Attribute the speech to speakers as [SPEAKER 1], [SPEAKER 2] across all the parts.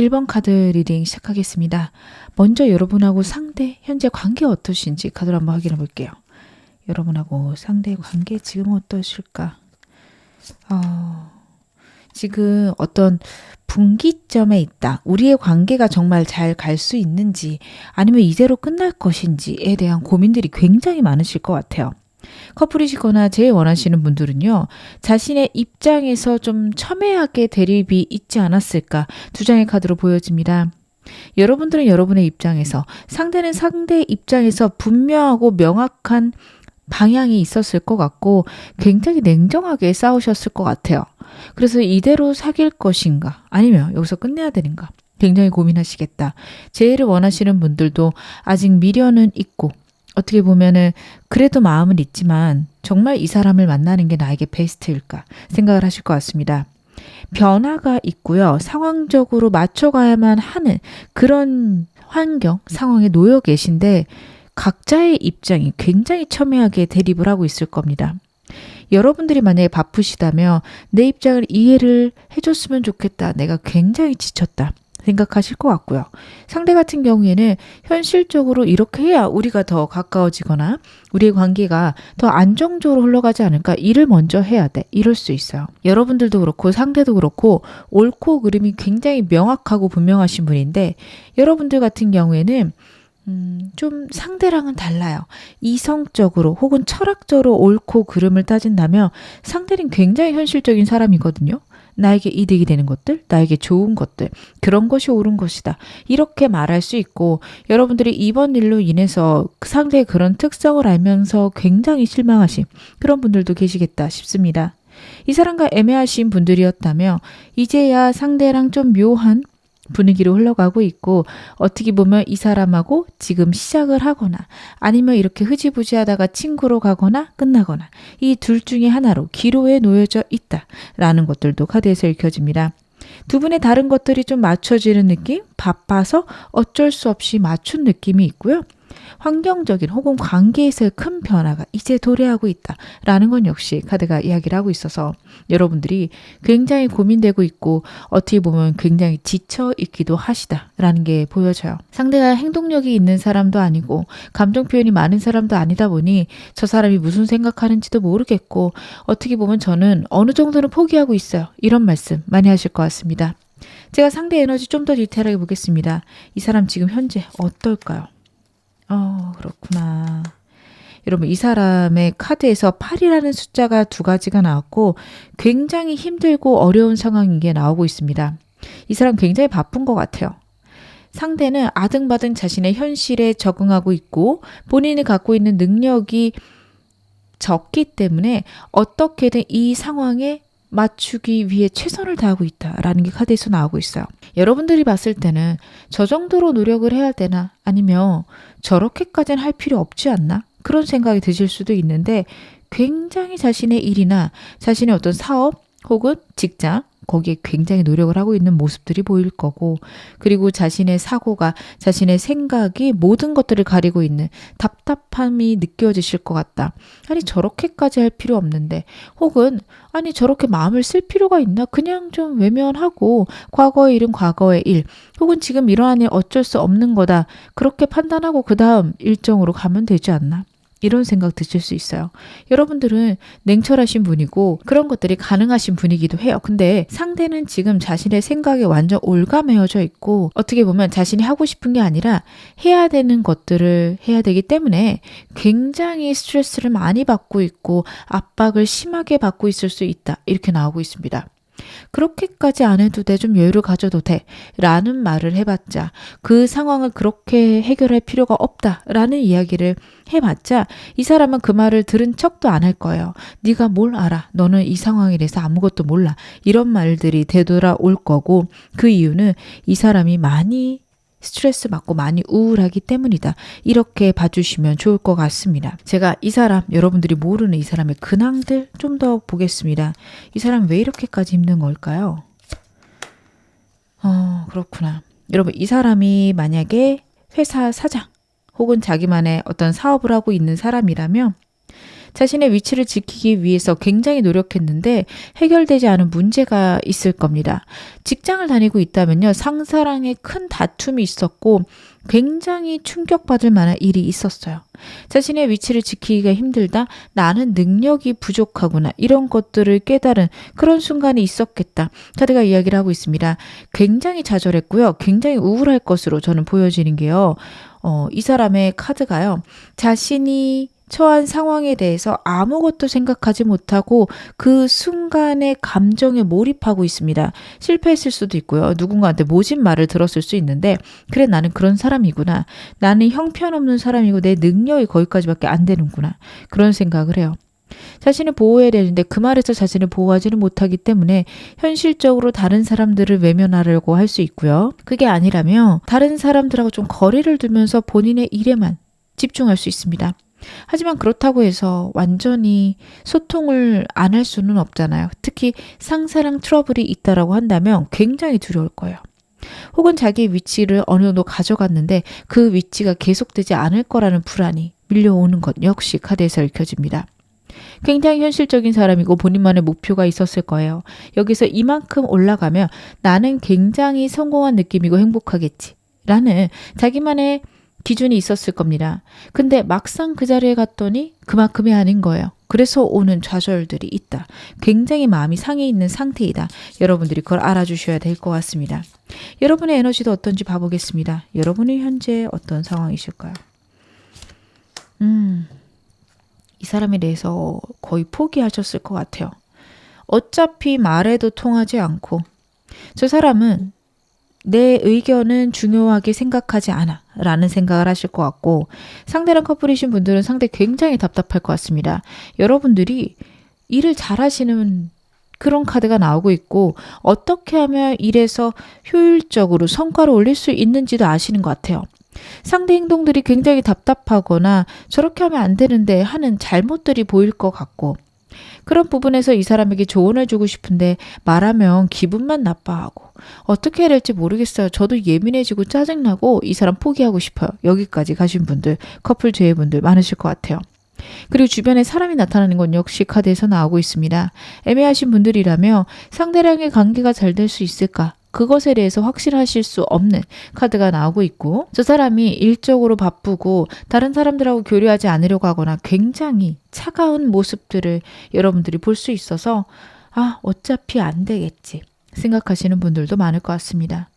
[SPEAKER 1] 1번 카드 리딩 시작하겠습니다. 먼저 여러분하고 상대 현재 관계 어떠신지 카드로 한번 확인해 볼게요. 여러분하고 상대의 관계 지금 어떠실까? 지금 어떤 분기점에 있다. 우리의 관계가 정말 잘 갈 수 있는지 아니면 이대로 끝날 것인지에 대한 고민들이 굉장히 많으실 것 같아요. 커플이시거나 제일 원하시는 분들은요. 자신의 입장에서 좀 첨예하게 대립이 있지 않았을까 두 장의 카드로 보여집니다. 여러분들은 여러분의 입장에서 상대는 상대의 입장에서 분명하고 명확한 방향이 있었을 것 같고 굉장히 냉정하게 싸우셨을 것 같아요. 그래서 이대로 사귈 것인가 아니면 여기서 끝내야 되는가 굉장히 고민하시겠다. 재회를 원하시는 분들도 아직 미련은 있고 어떻게 보면은 그래도 마음은 있지만 정말 이 사람을 만나는 게 나에게 베스트일까 생각을 하실 것 같습니다. 변화가 있고요. 상황적으로 맞춰가야만 하는 그런 환경, 상황에 놓여 계신데 각자의 입장이 굉장히 첨예하게 대립을 하고 있을 겁니다. 여러분들이 만약에 바쁘시다면 내 입장을 이해를 해줬으면 좋겠다. 내가 굉장히 지쳤다. 생각하실 것 같고요. 상대 같은 경우에는 현실적으로 이렇게 해야 우리가 더 가까워지거나 우리의 관계가 더 안정적으로 흘러가지 않을까 일을 먼저 해야 돼. 이럴 수 있어요. 여러분들도 그렇고 상대도 그렇고 옳고 그름이 굉장히 명확하고 분명하신 분인데 여러분들 같은 경우에는 좀 상대랑은 달라요. 이성적으로 혹은 철학적으로 옳고 그름을 따진다면 상대는 굉장히 현실적인 사람이거든요. 나에게 이득이 되는 것들, 나에게 좋은 것들, 그런 것이 옳은 것이다. 이렇게 말할 수 있고 여러분들이 이번 일로 인해서 상대의 그런 특성을 알면서 굉장히 실망하신 그런 분들도 계시겠다 싶습니다. 이 사람과 애매하신 분들이었다면 이제야 상대랑 좀 묘한 분위기로 흘러가고 있고 어떻게 보면 이 사람하고 지금 시작을 하거나 아니면 이렇게 흐지부지 하다가 친구로 가거나 끝나거나 이 둘 중에 하나로 기로에 놓여져 있다라는 것들도 카드에서 읽혀집니다. 두 분의 다른 것들이 좀 맞춰지는 느낌, 바빠서 어쩔 수 없이 맞춘 느낌이 있고요. 환경적인 혹은 관계에서의 큰 변화가 이제 도래하고 있다라는 건 역시 카드가 이야기를 하고 있어서 여러분들이 굉장히 고민되고 있고 어떻게 보면 굉장히 지쳐 있기도 하시다라는 게 보여져요. 상대가 행동력이 있는 사람도 아니고 감정 표현이 많은 사람도 아니다 보니 저 사람이 무슨 생각하는지도 모르겠고 어떻게 보면 저는 어느 정도는 포기하고 있어요. 이런 말씀 많이 하실 것 같습니다. 제가 상대 에너지 좀 더 디테일하게 보겠습니다. 이 사람 지금 현재 어떨까요? 그렇구나. 여러분 이 사람의 카드에서 8이라는 숫자가 두 가지가 나왔고 굉장히 힘들고 어려운 상황인 게 나오고 있습니다. 이 사람 굉장히 바쁜 것 같아요. 상대는 아등바등 자신의 현실에 적응하고 있고 본인이 갖고 있는 능력이 적기 때문에 어떻게든 이 상황에 맞추기 위해 최선을 다하고 있다라는 게 카드에서 나오고 있어요. 여러분들이 봤을 때는 저 정도로 노력을 해야 되나 아니면 저렇게까지는 할 필요 없지 않나 그런 생각이 드실 수도 있는데 굉장히 자신의 일이나 자신의 어떤 사업 혹은 직장 거기에 굉장히 노력을 하고 있는 모습들이 보일 거고 그리고 자신의 사고가 자신의 생각이 모든 것들을 가리고 있는 답답함이 느껴지실 것 같다. 아니 저렇게까지 할 필요 없는데 혹은 아니 저렇게 마음을 쓸 필요가 있나 그냥 좀 외면하고 과거의 일은 과거의 일 혹은 지금 일어난 일 어쩔 수 없는 거다 그렇게 판단하고 그 다음 일정으로 가면 되지 않나 이런 생각 드실 수 있어요. 여러분들은 냉철하신 분이고 그런 것들이 가능하신 분이기도 해요. 근데 상대는 지금 자신의 생각에 완전 올가매어져 있고 어떻게 보면 자신이 하고 싶은 게 아니라 해야 되는 것들을 해야 되기 때문에 굉장히 스트레스를 많이 받고 있고 압박을 심하게 받고 있을 수 있다. 이렇게 나오고 있습니다. 그렇게까지 안 해도 돼. 좀 여유를 가져도 돼. 라는 말을 해봤자 그 상황을 그렇게 해결할 필요가 없다. 라는 이야기를 해봤자 이 사람은 그 말을 들은 척도 안 할 거예요. 네가 뭘 알아. 너는 이 상황에 대해서 아무것도 몰라. 이런 말들이 되돌아올 거고 그 이유는 이 사람이 많이 스트레스 받고 많이 우울하기 때문이다. 이렇게 봐주시면 좋을 것 같습니다. 제가 이 사람, 여러분들이 모르는 이 사람의 근황들 좀 더 보겠습니다. 이 사람 왜 이렇게까지 힘든 걸까요? 그렇구나. 여러분, 이 사람이 만약에 회사 사장 혹은 자기만의 어떤 사업을 하고 있는 사람이라면 자신의 위치를 지키기 위해서 굉장히 노력했는데 해결되지 않은 문제가 있을 겁니다. 직장을 다니고 있다면요. 상사랑의 큰 다툼이 있었고 굉장히 충격받을 만한 일이 있었어요. 자신의 위치를 지키기가 힘들다. 나는 능력이 부족하구나. 이런 것들을 깨달은 그런 순간이 있었겠다. 카드가 이야기를 하고 있습니다. 굉장히 좌절했고요. 굉장히 우울할 것으로 저는 보여지는 게요. 이 사람의 카드가요. 자신이 처한 상황에 대해서 아무것도 생각하지 못하고 그 순간의 감정에 몰입하고 있습니다. 실패했을 수도 있고요. 누군가한테 모진 말을 들었을 수 있는데 그래 나는 그런 사람이구나. 나는 형편없는 사람이고 내 능력이 거기까지밖에 안 되는구나. 그런 생각을 해요. 자신을 보호해야 되는데 그 말에서 자신을 보호하지는 못하기 때문에 현실적으로 다른 사람들을 외면하려고 할 수 있고요. 그게 아니라면 다른 사람들하고 좀 거리를 두면서 본인의 일에만 집중할 수 있습니다. 하지만 그렇다고 해서 완전히 소통을 안 할 수는 없잖아요. 특히 상사랑 트러블이 있다라고 한다면 굉장히 두려울 거예요. 혹은 자기의 위치를 어느 정도 가져갔는데 그 위치가 계속되지 않을 거라는 불안이 밀려오는 것 역시 카드에서 읽혀집니다. 굉장히 현실적인 사람이고 본인만의 목표가 있었을 거예요. 여기서 이만큼 올라가면 나는 굉장히 성공한 느낌이고 행복하겠지 라는 자기만의 기준이 있었을 겁니다. 근데 막상 그 자리에 갔더니 그만큼이 아닌 거예요. 그래서 오는 좌절들이 있다. 굉장히 마음이 상해 있는 상태이다. 여러분들이 그걸 알아주셔야 될 것 같습니다. 여러분의 에너지도 어떤지 봐보겠습니다. 여러분이 현재 어떤 상황이실까요? 이 사람에 대해서 거의 포기하셨을 것 같아요. 어차피 말해도 통하지 않고 저 사람은 내 의견은 중요하게 생각하지 않아 라는 생각을 하실 것 같고 상대랑 커플이신 분들은 상대 굉장히 답답할 것 같습니다. 여러분들이 일을 잘하시는 그런 카드가 나오고 있고 어떻게 하면 일에서 효율적으로 성과를 올릴 수 있는지도 아시는 것 같아요. 상대 행동들이 굉장히 답답하거나 저렇게 하면 안 되는데 하는 잘못들이 보일 것 같고 그런 부분에서 이 사람에게 조언을 주고 싶은데 말하면 기분만 나빠하고 어떻게 해야 될지 모르겠어요. 저도 예민해지고 짜증나고 이 사람 포기하고 싶어요. 여기까지 가신 분들, 커플 재회분들 많으실 것 같아요. 그리고 주변에 사람이 나타나는 건 역시 카드에서 나오고 있습니다. 애매하신 분들이라며 상대랑의 관계가 잘 될 수 있을까? 그것에 대해서 확실하실 수 없는 카드가 나오고 있고 저 사람이 일적으로 바쁘고 다른 사람들하고 교류하지 않으려고 하거나 굉장히 차가운 모습들을 여러분들이 볼 수 있어서 어차피 안 되겠지 생각하시는 분들도 많을 것 같습니다.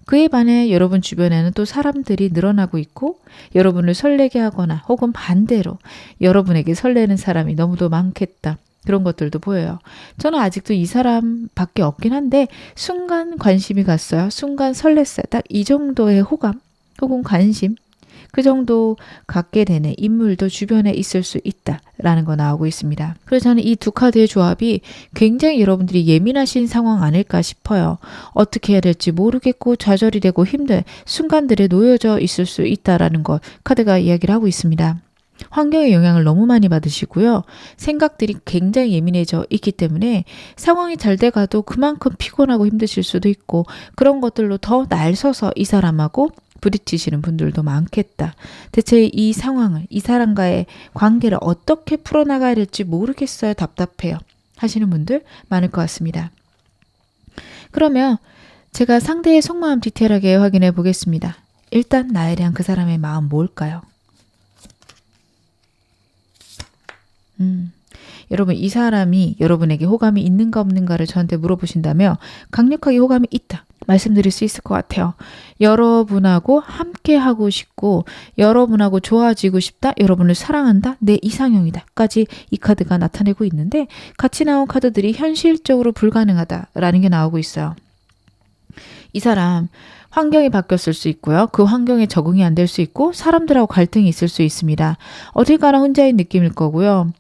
[SPEAKER 1] 그에 반해 여러분 주변에는 또 사람들이 늘어나고 있고 여러분을 설레게 하거나 혹은 반대로 여러분에게 설레는 사람이 너무도 많겠다. 그런 것들도 보여요. 저는 아직도 이 사람밖에 없긴 한데 순간 관심이 갔어요. 순간 설렜어요. 딱 이 정도의 호감 혹은 관심 그 정도 갖게 되는 인물도 주변에 있을 수 있다라는 거 나오고 있습니다. 그래서 저는 이 두 카드의 조합이 굉장히 여러분들이 예민하신 상황 아닐까 싶어요. 어떻게 해야 될지 모르겠고 좌절이 되고 힘든 순간들에 놓여져 있을 수 있다라는 것 카드가 이야기를 하고 있습니다. 환경의 영향을 너무 많이 받으시고요. 생각들이 굉장히 예민해져 있기 때문에 상황이 잘 돼가도 그만큼 피곤하고 힘드실 수도 있고 그런 것들로 더 날서서 이 사람하고 부딪히시는 분들도 많겠다. 대체 이 상황을 이 사람과의 관계를 어떻게 풀어나가야 될지 모르겠어요. 답답해요. 하시는 분들 많을 것 같습니다. 그러면 제가 상대의 속마음 디테일하게 확인해 보겠습니다. 일단 나에 대한 그 사람의 마음 뭘까요? 여러분 이 사람이 여러분에게 호감이 있는가 없는가를 저한테 물어보신다면 강력하게 호감이 있다 말씀드릴 수 있을 것 같아요. 여러분하고 함께 하고 싶고 여러분하고 좋아지고 싶다. 여러분을 사랑한다. 내 이상형이다. 까지 이 카드가 나타내고 있는데 같이 나온 카드들이 현실적으로 불가능하다라는 게 나오고 있어요. 이 사람 환경이 바뀌었을 수 있고요. 그 환경에 적응이 안 될 수 있고 사람들하고 갈등이 있을 수 있습니다. 어딜 가나 혼자인 느낌일 거고요.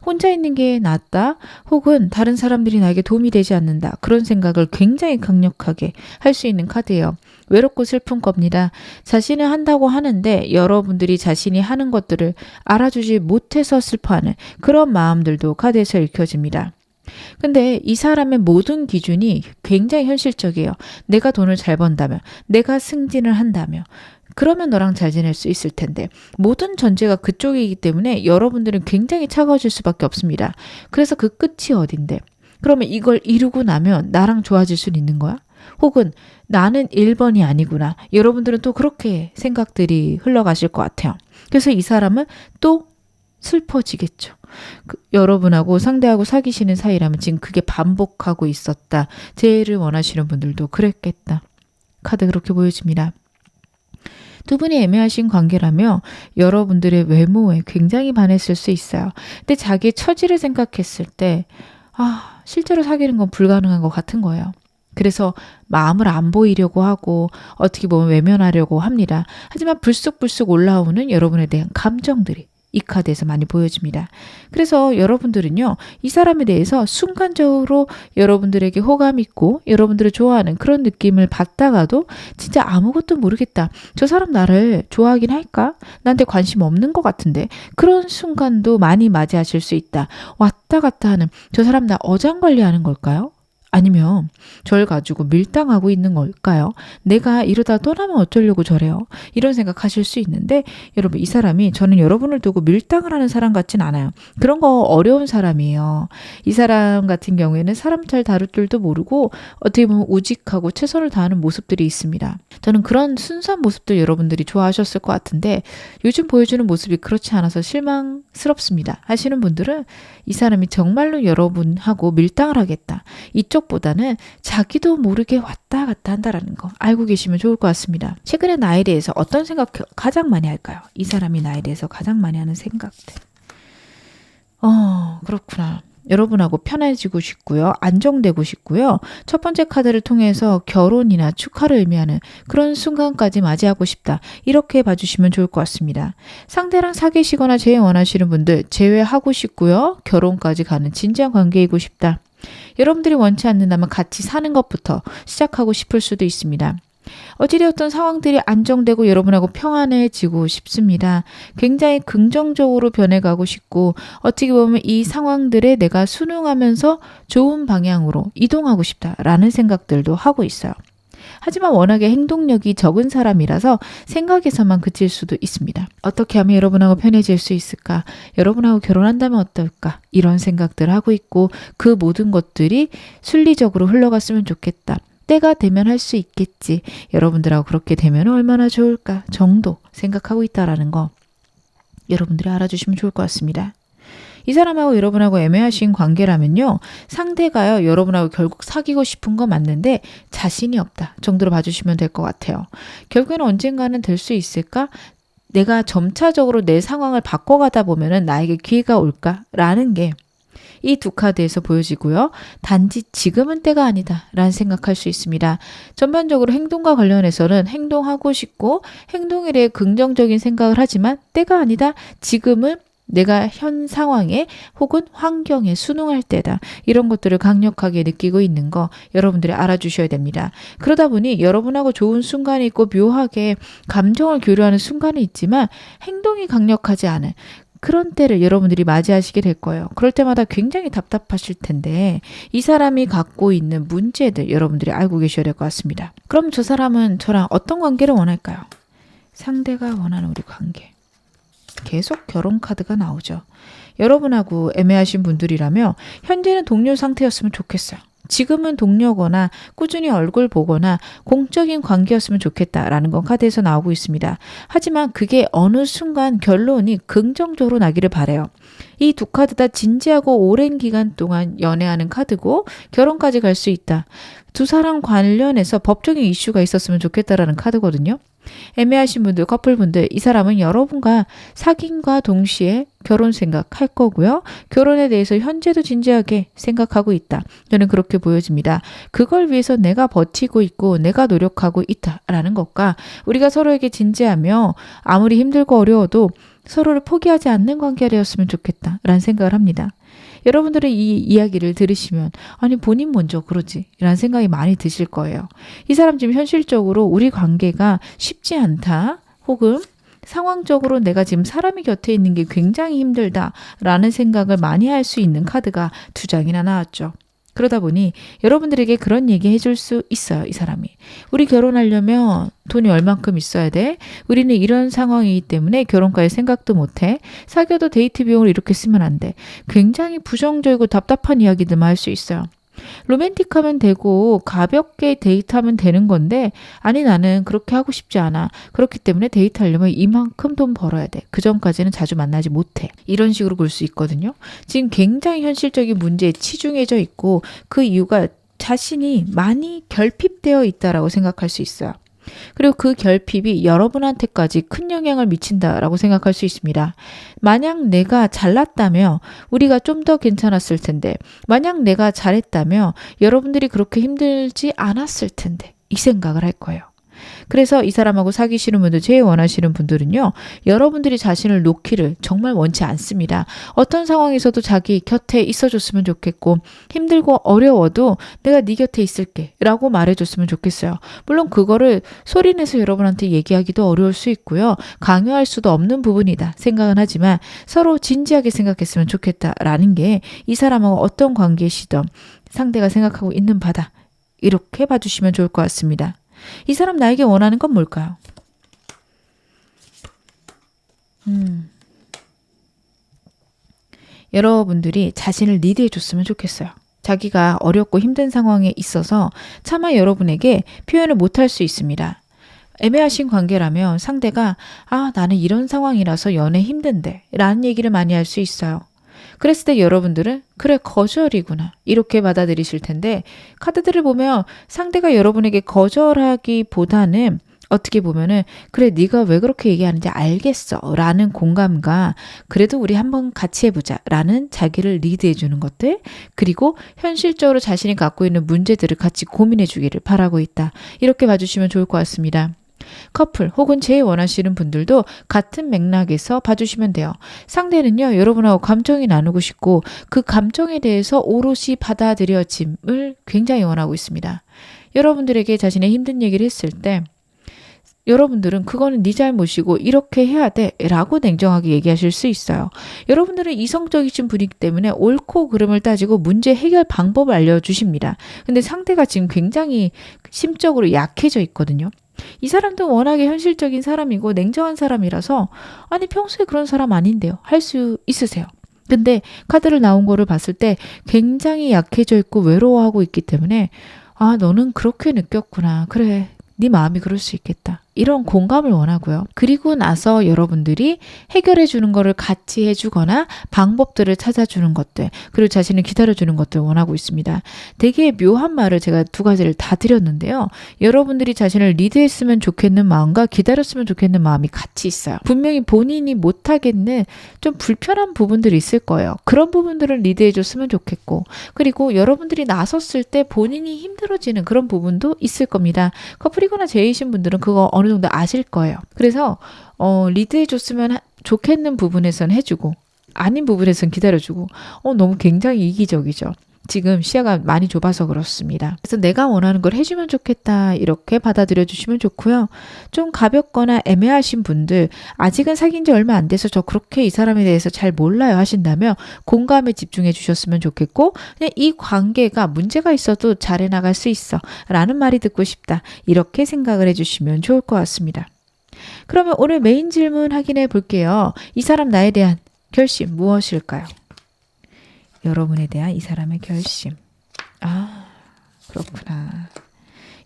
[SPEAKER 1] 혼자 있는 게 낫다 혹은 다른 사람들이 나에게 도움이 되지 않는다. 그런 생각을 굉장히 강력하게 할 수 있는 카드예요. 외롭고 슬픈 겁니다. 자신은 한다고 하는데 여러분들이 자신이 하는 것들을 알아주지 못해서 슬퍼하는 그런 마음들도 카드에서 읽혀집니다. 근데 이 사람의 모든 기준이 굉장히 현실적이에요. 내가 돈을 잘 번다면, 내가 승진을 한다면, 그러면 너랑 잘 지낼 수 있을 텐데 모든 전제가 그쪽이기 때문에 여러분들은 굉장히 차가워질 수밖에 없습니다. 그래서 그 끝이 어딘데? 그러면 이걸 이루고 나면 나랑 좋아질 수 있는 거야? 혹은 나는 1번이 아니구나. 여러분들은 또 그렇게 생각들이 흘러가실 것 같아요. 그래서 이 사람은 또 슬퍼지겠죠. 여러분하고 상대하고 사귀시는 사이라면 지금 그게 반복하고 있었다. 재해를 원하시는 분들도 그랬겠다. 카드 그렇게 보여집니다. 두 분이 애매하신 관계라며 여러분들의 외모에 굉장히 반했을 수 있어요. 근데 자기의 처지를 생각했을 때 실제로 사귀는 건 불가능한 것 같은 거예요. 그래서 마음을 안 보이려고 하고 어떻게 보면 외면하려고 합니다. 하지만 불쑥불쑥 올라오는 여러분에 대한 감정들이 이 카드에서 많이 보여집니다. 그래서 여러분들은요, 이 사람에 대해서 순간적으로 여러분들에게 호감 있고 여러분들을 좋아하는 그런 느낌을 받다가도 진짜 아무것도 모르겠다. 저 사람 나를 좋아하긴 할까? 나한테 관심 없는 것 같은데. 그런 순간도 많이 맞이하실 수 있다. 왔다 갔다 하는 저 사람 나 어장관리하는 걸까요? 아니면 절 가지고 밀당하고 있는 걸까요? 내가 이러다 떠나면 어쩌려고 저래요? 이런 생각하실 수 있는데 여러분 이 사람이 저는 여러분을 두고 밀당을 하는 사람 같진 않아요. 그런 거 어려운 사람이에요. 이 사람 같은 경우에는 사람 잘 다룰 줄도 모르고 어떻게 보면 우직하고 최선을 다하는 모습들이 있습니다. 저는 그런 순수한 모습들 여러분들이 좋아하셨을 것 같은데 요즘 보여주는 모습이 그렇지 않아서 실망스럽습니다. 하시는 분들은 이 사람이 정말로 여러분하고 밀당을 하겠다. 이쪽보다는 자기도 모르게 왔다 갔다 한다라는 거 알고 계시면 좋을 것 같습니다. 최근에 나에 대해서 어떤 생각 가장 많이 할까요? 이 사람이 나에 대해서 가장 많이 하는 생각들. 그렇구나. 여러분하고 편해지고 싶고요. 안정되고 싶고요. 첫 번째 카드를 통해서 결혼이나 축하를 의미하는 그런 순간까지 맞이하고 싶다. 이렇게 봐주시면 좋을 것 같습니다. 상대랑 사귀시거나 재회 원하시는 분들 재회하고 싶고요. 결혼까지 가는 진지한 관계이고 싶다. 여러분들이 원치 않는다면 같이 사는 것부터 시작하고 싶을 수도 있습니다. 어찌되었던 상황들이 안정되고 여러분하고 평안해지고 싶습니다. 굉장히 긍정적으로 변해가고 싶고 어떻게 보면 이 상황들에 내가 순응하면서 좋은 방향으로 이동하고 싶다라는 생각들도 하고 있어요. 하지만 워낙에 행동력이 적은 사람이라서 생각에서만 그칠 수도 있습니다. 어떻게 하면 여러분하고 편해질 수 있을까? 여러분하고 결혼한다면 어떨까? 이런 생각들을 하고 있고 그 모든 것들이 순리적으로 흘러갔으면 좋겠다. 때가 되면 할 수 있겠지. 여러분들하고 그렇게 되면 얼마나 좋을까 정도 생각하고 있다라는 거 여러분들이 알아주시면 좋을 것 같습니다. 이 사람하고 여러분하고 애매하신 관계라면요. 상대가요. 여러분하고 결국 사귀고 싶은 거 맞는데 자신이 없다 정도로 봐주시면 될 것 같아요. 결국에는 언젠가는 될 수 있을까? 내가 점차적으로 내 상황을 바꿔가다 보면은 나에게 기회가 올까라는 게 이 두 카드에서 보여지고요. 단지 지금은 때가 아니다 라는 생각할 수 있습니다. 전반적으로 행동과 관련해서는 행동하고 싶고 행동에 대해 긍정적인 생각을 하지만 때가 아니다. 지금은 내가 현 상황에 혹은 환경에 순응할 때다. 이런 것들을 강력하게 느끼고 있는 거 여러분들이 알아주셔야 됩니다. 그러다 보니 여러분하고 좋은 순간이 있고 묘하게 감정을 교류하는 순간이 있지만 행동이 강력하지 않은 그런 때를 여러분들이 맞이하시게 될 거예요. 그럴 때마다 굉장히 답답하실 텐데 이 사람이 갖고 있는 문제들 여러분들이 알고 계셔야 될 것 같습니다. 그럼 저 사람은 저랑 어떤 관계를 원할까요? 상대가 원하는 우리 관계. 계속 결혼 카드가 나오죠. 여러분하고 애매하신 분들이라면 현재는 동료 상태였으면 좋겠어요. 지금은 동료거나 꾸준히 얼굴 보거나 공적인 관계였으면 좋겠다라는 건 카드에서 나오고 있습니다. 하지만 그게 어느 순간 결론이 긍정적으로 나기를 바라요. 이 두 카드 다 진지하고 오랜 기간 동안 연애하는 카드고 결혼까지 갈 수 있다. 두 사람 관련해서 법적인 이슈가 있었으면 좋겠다라는 카드거든요. 애매하신 분들, 커플분들, 이 사람은 여러분과 사귐과 동시에 결혼 생각할 거고요. 결혼에 대해서 현재도 진지하게 생각하고 있다. 저는 그렇게 보여집니다. 그걸 위해서 내가 버티고 있고 내가 노력하고 있다라는 것과 우리가 서로에게 진지하며 아무리 힘들고 어려워도 서로를 포기하지 않는 관계가 되었으면 좋겠다라는 생각을 합니다. 여러분들은 이 이야기를 들으시면 아니 본인 먼저 그러지 라는 생각이 많이 드실 거예요. 이 사람 지금 현실적으로 우리 관계가 쉽지 않다 혹은 상황적으로 내가 지금 사람이 곁에 있는 게 굉장히 힘들다 라는 생각을 많이 할 수 있는 카드가 두 장이나 나왔죠. 그러다 보니 여러분들에게 그런 얘기 해줄 수 있어요. 이 사람이. 우리 결혼하려면 돈이 얼만큼 있어야 돼? 우리는 이런 상황이기 때문에 결혼까지 생각도 못해. 사귀어도 데이트 비용을 이렇게 쓰면 안 돼. 굉장히 부정적이고 답답한 이야기들만 할 수 있어요. 로맨틱하면 되고 가볍게 데이트하면 되는 건데 아니 나는 그렇게 하고 싶지 않아. 그렇기 때문에 데이트하려면 이만큼 돈 벌어야 돼. 그 전까지는 자주 만나지 못해. 이런 식으로 볼 수 있거든요. 지금 굉장히 현실적인 문제에 치중해져 있고 그 이유가 자신이 많이 결핍되어 있다라고 생각할 수 있어요. 그리고 그 결핍이 여러분한테까지 큰 영향을 미친다라고 생각할 수 있습니다. 만약 내가 잘났다면 우리가 좀 더 괜찮았을 텐데, 만약 내가 잘했다면 여러분들이 그렇게 힘들지 않았을 텐데, 이 생각을 할 거예요. 그래서 이 사람하고 사귀시는 분들, 제일 원하시는 분들은요, 여러분들이 자신을 놓기를 정말 원치 않습니다. 어떤 상황에서도 자기 곁에 있어줬으면 좋겠고, 힘들고 어려워도 내가 네 곁에 있을게 라고 말해줬으면 좋겠어요. 물론 그거를 소리내서 여러분한테 얘기하기도 어려울 수 있고요. 강요할 수도 없는 부분이다 생각은 하지만 서로 진지하게 생각했으면 좋겠다라는 게 이 사람하고 어떤 관계시던 상대가 생각하고 있는 바다. 이렇게 봐주시면 좋을 것 같습니다. 이 사람 나에게 원하는 건 뭘까요? 여러분들이 자신을 리드해 줬으면 좋겠어요. 자기가 어렵고 힘든 상황에 있어서 차마 여러분에게 표현을 못할 수 있습니다. 애매하신 관계라면 상대가 나는 이런 상황이라서 연애 힘든데 라는 얘기를 많이 할 수 있어요. 그랬을 때 여러분들은 그래 거절이구나 이렇게 받아들이실 텐데 카드들을 보면 상대가 여러분에게 거절하기보다는 어떻게 보면은 그래 네가 왜 그렇게 얘기하는지 알겠어 라는 공감과 그래도 우리 한번 같이 해보자 라는 자기를 리드해 주는 것들 그리고 현실적으로 자신이 갖고 있는 문제들을 같이 고민해 주기를 바라고 있다. 이렇게 봐주시면 좋을 것 같습니다. 커플 혹은 제일 원하시는 분들도 같은 맥락에서 봐주시면 돼요. 상대는요 여러분하고 감정이 나누고 싶고 그 감정에 대해서 오롯이 받아들여짐을 굉장히 원하고 있습니다. 여러분들에게 자신의 힘든 얘기를 했을 때 여러분들은 그거는 네 잘못이고 이렇게 해야 돼 라고 냉정하게 얘기하실 수 있어요. 여러분들은 이성적이신 분이기 때문에 옳고 그름을 따지고 문제 해결 방법을 알려주십니다. 근데 상대가 지금 굉장히 심적으로 약해져 있거든요. 이 사람도 워낙에 현실적인 사람이고 냉정한 사람이라서 아니 평소에 그런 사람 아닌데요 할 수 있으세요. 근데 카드를 나온 거를 봤을 때 굉장히 약해져 있고 외로워하고 있기 때문에 너는 그렇게 느꼈구나. 그래 네 마음이 그럴 수 있겠다. 이런 공감을 원하고요. 그리고 나서 여러분들이 해결해 주는 거를 같이 해주거나 방법들을 찾아주는 것들 그리고 자신을 기다려주는 것들을 원하고 있습니다. 되게 묘한 말을 제가 두 가지를 다 드렸는데요. 여러분들이 자신을 리드했으면 좋겠는 마음과 기다렸으면 좋겠는 마음이 같이 있어요. 분명히 본인이 못하겠는 좀 불편한 부분들이 있을 거예요. 그런 부분들을 리드해 줬으면 좋겠고 그리고 여러분들이 나섰을 때 본인이 힘들어지는 그런 부분도 있을 겁니다. 커플이거나 제이신 분들은 그거 어느 정도 아실 거예요. 그래서 리드해 줬으면 좋겠는 부분에선 해주고 아닌 부분에선 기다려주고 너무 굉장히 이기적이죠. 지금 시야가 많이 좁아서 그렇습니다. 그래서 내가 원하는 걸 해주면 좋겠다 이렇게 받아들여 주시면 좋고요. 좀 가볍거나 애매하신 분들 아직은 사귄 지 얼마 안 돼서 저 그렇게 이 사람에 대해서 잘 몰라요 하신다면 공감에 집중해 주셨으면 좋겠고 그냥 이 관계가 문제가 있어도 잘 해나갈 수 있어 라는 말이 듣고 싶다 이렇게 생각을 해주시면 좋을 것 같습니다. 그러면 오늘 메인 질문 확인해 볼게요. 이 사람 나에 대한 결심 무엇일까요? 여러분에 대한 이 사람의 결심. 그렇구나.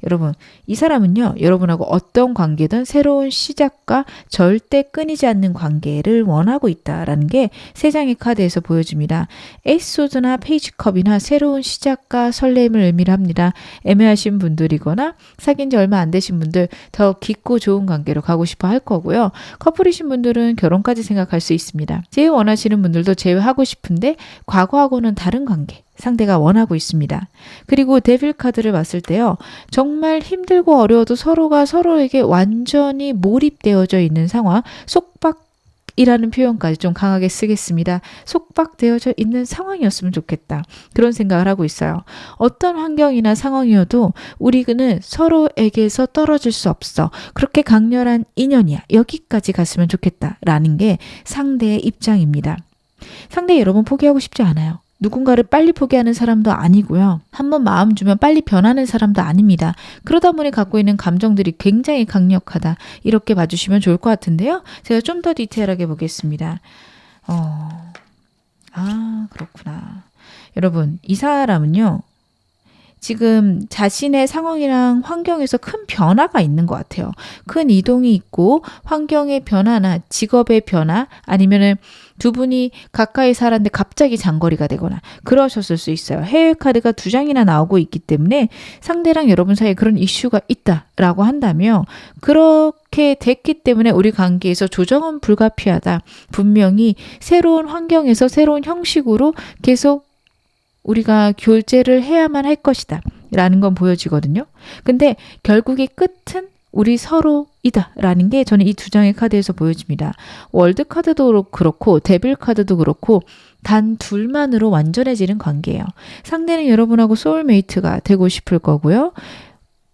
[SPEAKER 1] 여러분, 이 사람은요, 여러분하고 어떤 관계든 새로운 시작과 절대 끊이지 않는 관계를 원하고 있다라는 게 세 장의 카드에서 보여집니다. 에이스 소드나 페이지컵이나 새로운 시작과 설렘을 의미를 합니다. 애매하신 분들이거나 사귄 지 얼마 안 되신 분들 더 깊고 좋은 관계로 가고 싶어 할 거고요. 커플이신 분들은 결혼까지 생각할 수 있습니다. 제일 원하시는 분들도 제외하고 싶은데 과거하고는 다른 관계. 상대가 원하고 있습니다. 그리고 데빌 카드를 봤을 때요. 정말 힘들고 어려워도 서로가 서로에게 완전히 몰입되어져 있는 상황, 속박이라는 표현까지 좀 강하게 쓰겠습니다. 속박되어져 있는 상황이었으면 좋겠다. 그런 생각을 하고 있어요. 어떤 환경이나 상황이어도 우리는 서로에게서 떨어질 수 없어. 그렇게 강렬한 인연이야. 여기까지 갔으면 좋겠다라는 게 상대의 입장입니다. 상대 여러분 포기하고 싶지 않아요. 누군가를 빨리 포기하는 사람도 아니고요. 한번 마음 주면 빨리 변하는 사람도 아닙니다. 그러다 보니 갖고 있는 감정들이 굉장히 강력하다. 이렇게 봐주시면 좋을 것 같은데요. 제가 좀 더 디테일하게 보겠습니다. 그렇구나. 여러분, 이 사람은요. 지금 자신의 상황이랑 환경에서 큰 변화가 있는 것 같아요. 큰 이동이 있고 환경의 변화나 직업의 변화 아니면은 두 분이 가까이 살았는데 갑자기 장거리가 되거나 그러셨을 수 있어요. 해외 카드가 2장이나 나오고 있기 때문에 상대랑 여러분 사이에 그런 이슈가 있다라고 한다면 그렇게 됐기 때문에 우리 관계에서 조정은 불가피하다. 분명히 새로운 환경에서 새로운 형식으로 계속 우리가 교제를 해야만 할 것이다 라는 건 보여지거든요. 근데 결국의 끝은 우리 서로이다 라는 게 저는 이 2장의 카드에서 보여집니다. 월드 카드도 그렇고 데빌 카드도 그렇고 단 둘만으로 완전해지는 관계예요. 상대는 여러분하고 소울메이트가 되고 싶을 거고요.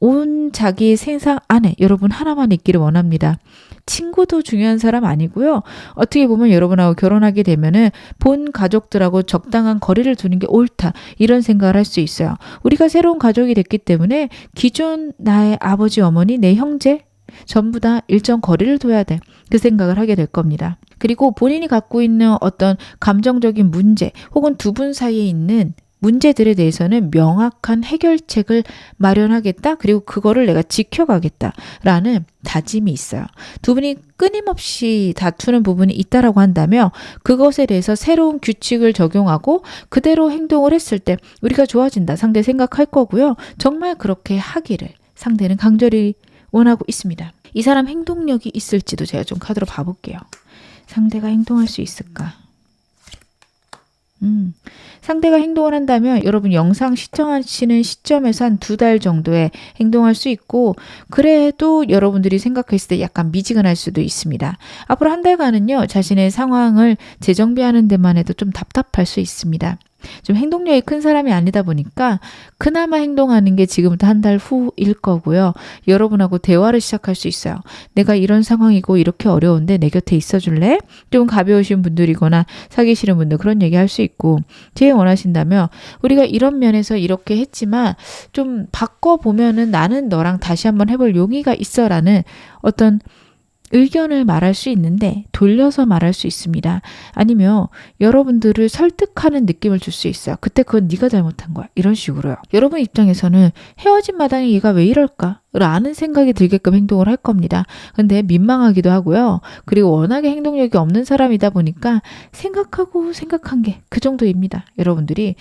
[SPEAKER 1] 온 자기의 세상 안에 여러분 하나만 있기를 원합니다. 친구도 중요한 사람 아니고요. 어떻게 보면 여러분하고 결혼하게 되면은 본 가족들하고 적당한 거리를 두는 게 옳다. 이런 생각을 할 수 있어요. 우리가 새로운 가족이 됐기 때문에 기존 나의 아버지, 어머니, 내 형제 전부 다 일정 거리를 둬야 돼. 그 생각을 하게 될 겁니다. 그리고 본인이 갖고 있는 어떤 감정적인 문제 혹은 두 분 사이에 있는 문제들에 대해서는 명확한 해결책을 마련하겠다. 그리고 그거를 내가 지켜가겠다라는 다짐이 있어요. 두 분이 끊임없이 다투는 부분이 있다라고 한다면 그것에 대해서 새로운 규칙을 적용하고 그대로 행동을 했을 때 우리가 좋아진다. 상대 생각할 거고요. 정말 그렇게 하기를 상대는 강절히 원하고 있습니다. 이 사람 행동력이 있을지도 제가 좀 카드로 봐볼게요. 상대가 행동할 수 있을까? 상대가 행동을 한다면 여러분 영상 시청하시는 시점에서 한 2달 정도에 행동할 수 있고 그래도 여러분들이 생각했을 때 약간 미지근할 수도 있습니다. 앞으로 한 달간은요. 자신의 상황을 재정비하는 데만 해도 좀 답답할 수 있습니다. 좀 행동력이 큰 사람이 아니다 보니까 그나마 행동하는 게 지금부터 한 달 후일 거고요. 여러분하고 대화를 시작할 수 있어요. 내가 이런 상황이고 이렇게 어려운데 내 곁에 있어줄래? 좀 가벼우신 분들이거나 사귀시는 분들 그런 얘기 할 수 있고 제일 원하신다면 우리가 이런 면에서 이렇게 했지만 좀 바꿔보면은 나는 너랑 다시 한번 해볼 용의가 있어 라는 어떤 의견을 말할 수 있는데 돌려서 말할 수 있습니다. 아니면 여러분들을 설득하는 느낌을 줄 수 있어요. 그때 그건 네가 잘못한 거야. 이런 식으로요. 여러분 입장에서는 헤어진 마당에 얘가 왜 이럴까? 라는 생각이 들게끔 행동을 할 겁니다. 근데 민망하기도 하고요. 그리고 워낙에 행동력이 없는 사람이다 보니까 생각하고 생각한 게 그 정도입니다. 여러분들이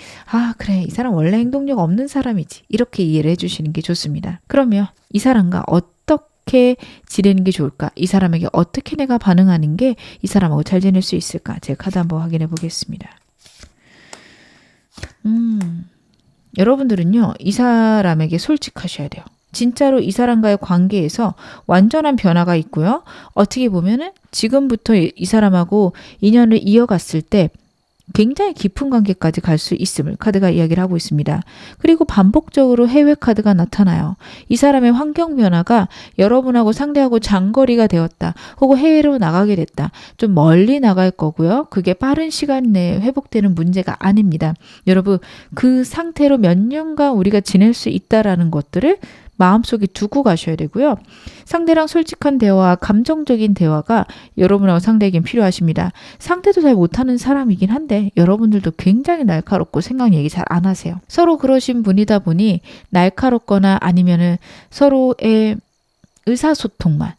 [SPEAKER 1] 그래 이 사람 원래 행동력 없는 사람이지. 이렇게 이해를 해주시는 게 좋습니다. 그러면 이 사람과 어떻게 지내는 게 좋을까? 이 사람에게 어떻게 내가 반응하는 게 이 사람하고 잘 지낼 수 있을까? 제가 카드 한번 확인해 보겠습니다. 여러분들은요. 이 사람에게 솔직하셔야 돼요. 진짜로 이 사람과의 관계에서 완전한 변화가 있고요. 어떻게 보면은 지금부터 이 사람하고 인연을 이어갔을 때 굉장히 깊은 관계까지 갈 수 있음을 카드가 이야기를 하고 있습니다. 그리고 반복적으로 해외 카드가 나타나요. 이 사람의 환경 변화가 여러분하고 상대하고 장거리가 되었다. 혹은 해외로 나가게 됐다. 좀 멀리 나갈 거고요. 그게 빠른 시간 내에 회복되는 문제가 아닙니다. 여러분 그 상태로 몇 년간 우리가 지낼 수 있다라는 것들을 마음속에 두고 가셔야 되고요. 상대랑 솔직한 대화, 감정적인 대화가 여러분하고 상대에겐 필요하십니다. 상대도 잘 못하는 사람이긴 한데 여러분들도 굉장히 날카롭고 생각 얘기 잘 안 하세요. 서로 그러신 분이다 보니 날카롭거나 아니면은 서로의 의사소통만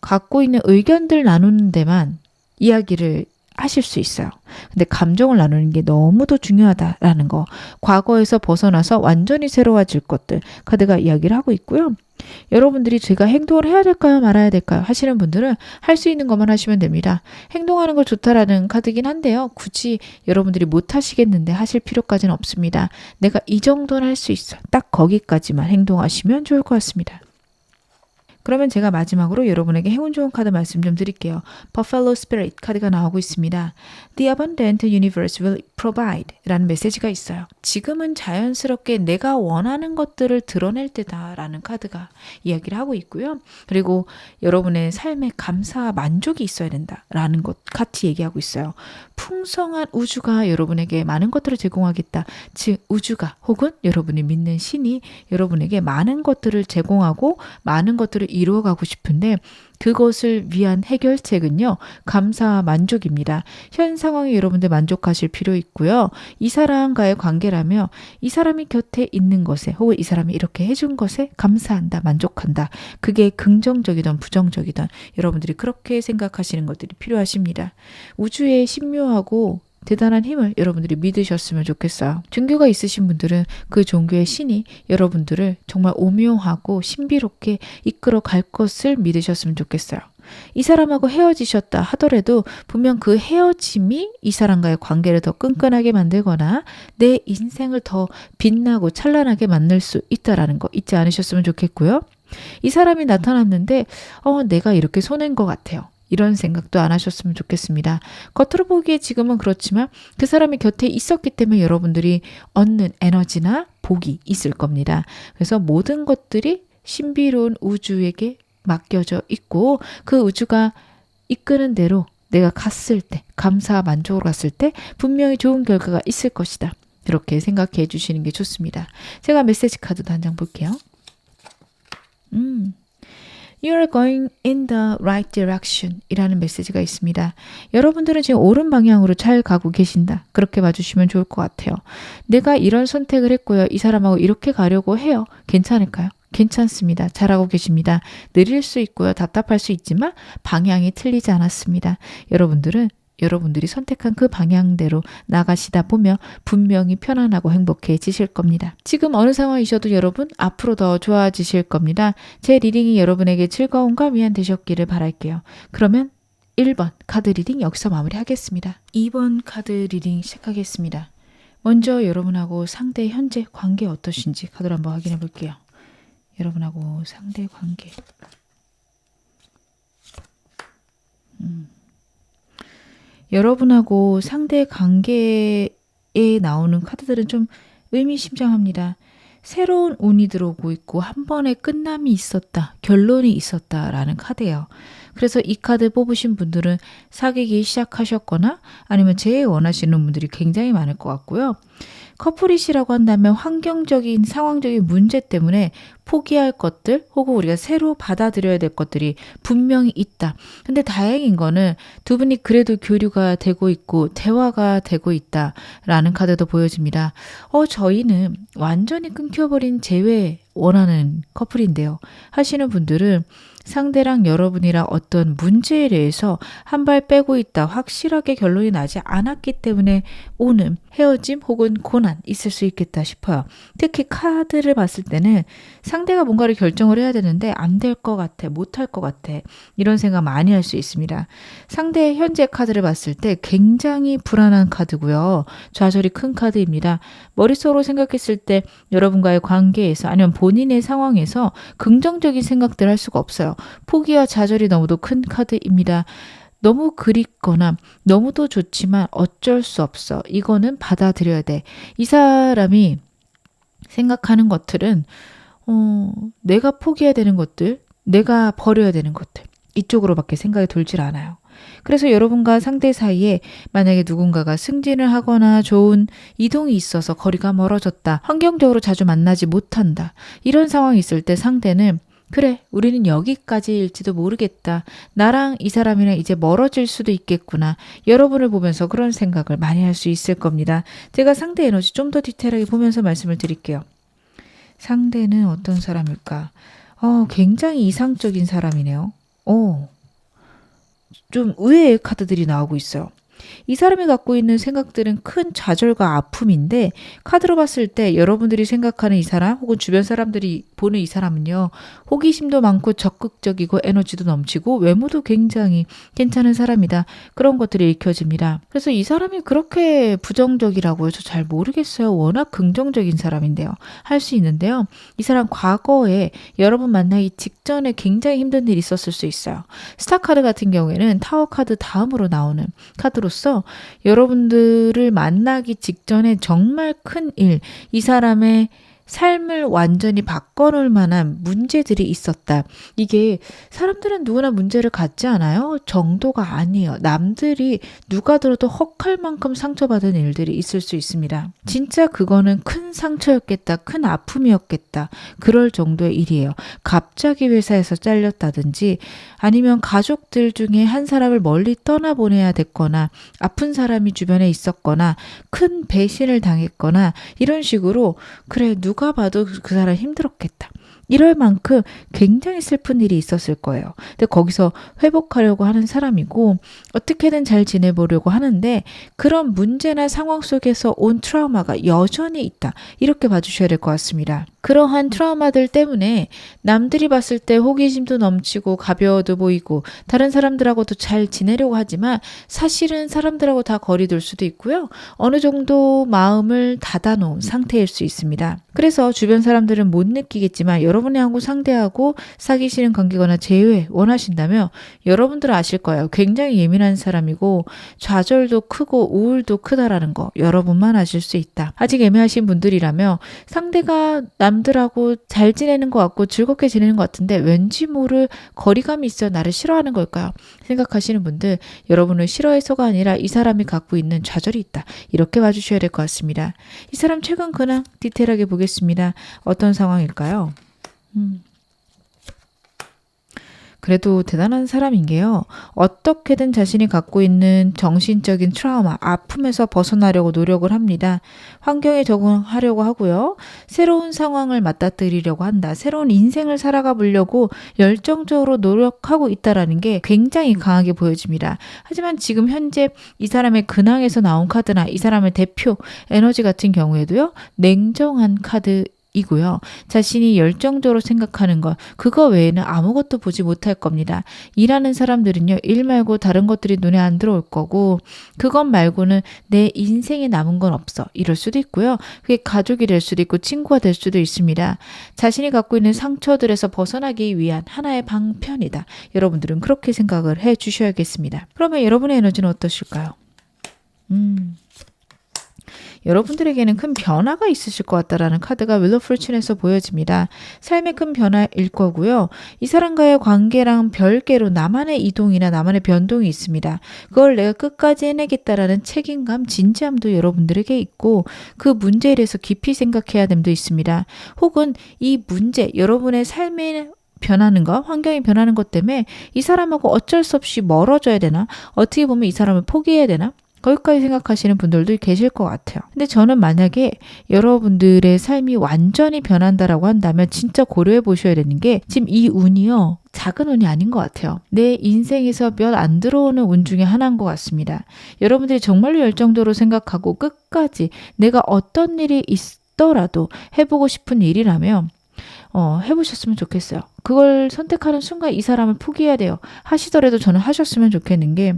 [SPEAKER 1] 갖고 있는 의견들 나누는 데만 이야기를 하실 수 있어요. 근데 감정을 나누는 게 너무도 중요하다라는 거. 과거에서 벗어나서 완전히 새로워질 것들 카드가 이야기를 하고 있고요. 여러분들이 제가 행동을 해야 될까요? 말아야 될까요? 하시는 분들은 할 수 있는 것만 하시면 됩니다. 행동하는 걸 좋다라는 카드긴 한데요. 굳이 여러분들이 못 하시겠는데 하실 필요까지는 없습니다. 내가 이 정도는 할 수 있어. 딱 거기까지만 행동하시면 좋을 것 같습니다. 그러면 제가 마지막으로 여러분에게 행운 좋은 카드 말씀 좀 드릴게요. Buffalo Spirit 카드가 나오고 있습니다. The abundant universe will provide 라는 메시지가 있어요. 지금은 자연스럽게 내가 원하는 것들을 드러낼 때다라는 카드가 이야기를 하고 있고요. 그리고 여러분의 삶에 감사와 만족이 있어야 된다라는 것 같이 얘기하고 있어요. 풍성한 우주가 여러분에게 많은 것들을 제공하겠다. 즉 우주가 혹은 여러분이 믿는 신이 여러분에게 많은 것들을 제공하고 많은 것들을 이루어가고 싶은데 그것을 위한 해결책은요. 감사와 만족입니다. 현 상황에 여러분들 만족하실 필요 있고요. 이 사람과의 관계라며 이 사람이 곁에 있는 것에 혹은 이 사람이 이렇게 해준 것에 감사한다, 만족한다. 그게 긍정적이든 부정적이든 여러분들이 그렇게 생각하시는 것들이 필요하십니다. 우주의 신묘하고 대단한 힘을 여러분들이 믿으셨으면 좋겠어요. 종교가 있으신 분들은 그 종교의 신이 여러분들을 정말 오묘하고 신비롭게 이끌어 갈 것을 믿으셨으면 좋겠어요. 이 사람하고 헤어지셨다 하더라도 분명 그 헤어짐이 이 사람과의 관계를 더 끈끈하게 만들거나 내 인생을 더 빛나고 찬란하게 만들 수 있다라는 거 잊지 않으셨으면 좋겠고요. 이 사람이 나타났는데 내가 이렇게 손해인 것 같아요. 이런 생각도 안 하셨으면 좋겠습니다. 겉으로 보기에 지금은 그렇지만 그 사람이 곁에 있었기 때문에 여러분들이 얻는 에너지나 복이 있을 겁니다. 그래서 모든 것들이 신비로운 우주에게 맡겨져 있고 그 우주가 이끄는 대로 내가 갔을 때 감사와 만족으로 갔을 때 분명히 좋은 결과가 있을 것이다. 그렇게 생각해 주시는 게 좋습니다. 제가 메시지 카드도 한 장 볼게요. You are going in the right direction 이라는 메시지가 있습니다. 여러분들은 지금 옳은 방향으로 잘 가고 계신다. 그렇게 봐주시면 좋을 것 같아요. 내가 이런 선택을 했고요. 이 사람하고 이렇게 가려고 해요. 괜찮을까요? 괜찮습니다. 잘하고 계십니다. 느릴 수 있고요. 답답할 수 있지만 방향이 틀리지 않았습니다. 여러분들이 선택한 그 방향대로 나가시다 보면 분명히 편안하고 행복해지실 겁니다. 지금 어느 상황이셔도 여러분 앞으로 더 좋아지실 겁니다. 제 리딩이 여러분에게 즐거움과 위안 되셨기를 바랄게요. 그러면 1번 카드 리딩 여기서 마무리하겠습니다. 2번 카드 리딩 시작하겠습니다. 먼저 여러분하고 상대 현재 관계 어떠신지 카드로 한번 확인해 볼게요. 여러분하고 상대 관계. 여러분하고 상대 관계에 나오는 카드들은 좀 의미심장합니다. 새로운 운이 들어오고 있고 한 번의 끝남이 있었다, 결론이 있었다라는 카드예요. 그래서 이 카드 뽑으신 분들은 사귀기 시작하셨거나 아니면 제일 원하시는 분들이 굉장히 많을 것 같고요. 커플이시라고 한다면 환경적인 상황적인 문제 때문에 포기할 것들 혹은 우리가 새로 받아들여야 될 것들이 분명히 있다. 근데 다행인 거는 두 분이 그래도 교류가 되고 있고 대화가 되고 있다라는 카드도 보여집니다. 저희는 완전히 끊겨버린 재회 원하는 커플인데요. 하시는 분들은 상대랑 여러분이랑 어떤 문제에 대해서 한 발 빼고 있다. 확실하게 결론이 나지 않았기 때문에 오는 헤어짐 혹은 고난 있을 수 있겠다 싶어요. 특히 카드를 봤을 때는 상대가 뭔가를 결정을 해야 되는데 안 될 것 같아, 못할 것 같아 이런 생각 많이 할 수 있습니다. 상대의 현재 카드를 봤을 때 굉장히 불안한 카드고요. 좌절이 큰 카드입니다. 머릿속으로 생각했을 때 여러분과의 관계에서 아니면 본인의 상황에서 긍정적인 생각들을 할 수가 없어요. 포기와 좌절이 너무도 큰 카드입니다. 너무 그립거나 너무도 좋지만 어쩔 수 없어. 이거는 받아들여야 돼. 이 사람이 생각하는 것들은 내가 포기해야 되는 것들, 내가 버려야 되는 것들 이쪽으로밖에 생각이 돌질 않아요. 그래서 여러분과 상대 사이에 만약에 누군가가 승진을 하거나 좋은 이동이 있어서 거리가 멀어졌다. 환경적으로 자주 만나지 못한다. 이런 상황이 있을 때 상대는 그래, 우리는 여기까지일지도 모르겠다. 나랑 이 사람이랑 이제 멀어질 수도 있겠구나. 여러분을 보면서 그런 생각을 많이 할 수 있을 겁니다. 제가 상대 에너지 좀 더 디테일하게 보면서 말씀을 드릴게요. 상대는 어떤 사람일까? 굉장히 이상적인 사람이네요. 좀 의외의 카드들이 나오고 있어요. 이 사람이 갖고 있는 생각들은 큰 좌절과 아픔인데 카드로 봤을 때 여러분들이 생각하는 이 사람 혹은 주변 사람들이 보는 이 사람은요. 호기심도 많고 적극적이고 에너지도 넘치고 외모도 굉장히 괜찮은 사람이다. 그런 것들이 읽혀집니다. 그래서 이 사람이 그렇게 부정적이라고 해서 잘 모르겠어요. 워낙 긍정적인 사람인데요. 할 수 있는데요. 이 사람 과거에 여러분 만나기 직전에 굉장히 힘든 일이 있었을 수 있어요. 스타 카드 같은 경우에는 타워 카드 다음으로 나오는 카드로서 여러분들을 만나기 직전에 정말 큰 일, 이 사람의 삶을 완전히 바꿔놓을 만한 문제들이 있었다. 이게 사람들은 누구나 문제를 갖지 않아요? 정도가 아니에요. 남들이 누가 들어도 헉할 만큼 상처받은 일들이 있을 수 있습니다. 진짜 그거는 큰 상처였겠다. 큰 아픔이었겠다. 그럴 정도의 일이에요. 갑자기 회사에서 잘렸다든지 아니면 가족들 중에 한 사람을 멀리 떠나보내야 됐거나 아픈 사람이 주변에 있었거나 큰 배신을 당했거나 이런 식으로 그래 누가 봐도 그 사람 힘들었겠다. 이럴 만큼 굉장히 슬픈 일이 있었을 거예요. 근데 거기서 회복하려고 하는 사람이고 어떻게든 잘 지내보려고 하는데 그런 문제나 상황 속에서 온 트라우마가 여전히 있다. 이렇게 봐주셔야 될 것 같습니다. 그러한 트라우마들 때문에 남들이 봤을 때 호기심도 넘치고 가벼워도 보이고 다른 사람들하고도 잘 지내려고 하지만 사실은 사람들하고 다 거리 둘 수도 있고요. 어느 정도 마음을 닫아놓은 상태일 수 있습니다. 그래서 주변 사람들은 못 느끼겠지만 여러분하고 상대하고 사귀시는 관계거나 재회 원하신다면 여러분들은 아실 거예요. 굉장히 예민한 사람이고 좌절도 크고 우울도 크다라는 거 여러분만 아실 수 있다. 아직 애매하신 분들이라면 상대가 남들하고 잘 지내는 것 같고 즐겁게 지내는 것 같은데 왠지 모를 거리감이 있어 나를 싫어하는 걸까요? 생각하시는 분들 여러분을 싫어해서가 아니라 이 사람이 갖고 있는 좌절이 있다. 이렇게 봐주셔야 될 것 같습니다. 이 사람 최근 근황 디테일하게 보겠습니다. 어떤 상황일까요? 그래도 대단한 사람인 게요. 어떻게든 자신이 갖고 있는 정신적인 트라우마, 아픔에서 벗어나려고 노력을 합니다. 환경에 적응하려고 하고요. 새로운 상황을 맞닥뜨리려고 한다. 새로운 인생을 살아가 보려고 열정적으로 노력하고 있다는 게 굉장히 강하게 보여집니다. 하지만 지금 현재 이 사람의 근황에서 나온 카드나 이 사람의 대표 에너지 같은 경우에도요. 냉정한 카드 이고요. 자신이 열정적으로 생각하는 것, 그거 외에는 아무것도 보지 못할 겁니다. 일하는 사람들은요, 일 말고 다른 것들이 눈에 안 들어올 거고, 그것 말고는 내 인생에 남은 건 없어. 이럴 수도 있고요. 그게 가족이 될 수도 있고, 친구가 될 수도 있습니다. 자신이 갖고 있는 상처들에서 벗어나기 위한 하나의 방편이다. 여러분들은 그렇게 생각을 해 주셔야겠습니다. 그러면 여러분의 에너지는 어떠실까요? 여러분들에게는 큰 변화가 있으실 것 같다라는 카드가 윌 오브 포춘에서 보여집니다. 삶의 큰 변화일 거고요. 이 사람과의 관계랑 별개로 나만의 이동이나 나만의 변동이 있습니다. 그걸 내가 끝까지 해내겠다라는 책임감, 진지함도 여러분들에게 있고 그 문제에 대해서 깊이 생각해야 됨도 있습니다. 혹은 이 문제, 여러분의 삶의 변하는 것, 환경이 변하는 것 때문에 이 사람하고 어쩔 수 없이 멀어져야 되나? 어떻게 보면 이 사람을 포기해야 되나? 거기까지 생각하시는 분들도 계실 것 같아요. 근데 저는 만약에 여러분들의 삶이 완전히 변한다라고 한다면 진짜 고려해 보셔야 되는 게 지금 이 운이요. 작은 운이 아닌 것 같아요. 내 인생에서 몇 안 들어오는 운 중에 하나인 것 같습니다. 여러분들이 정말로 열정적으로 생각하고 끝까지 내가 어떤 일이 있더라도 해보고 싶은 일이라면 해보셨으면 좋겠어요. 그걸 선택하는 순간 이 사람을 포기해야 돼요. 하시더라도 저는 하셨으면 좋겠는 게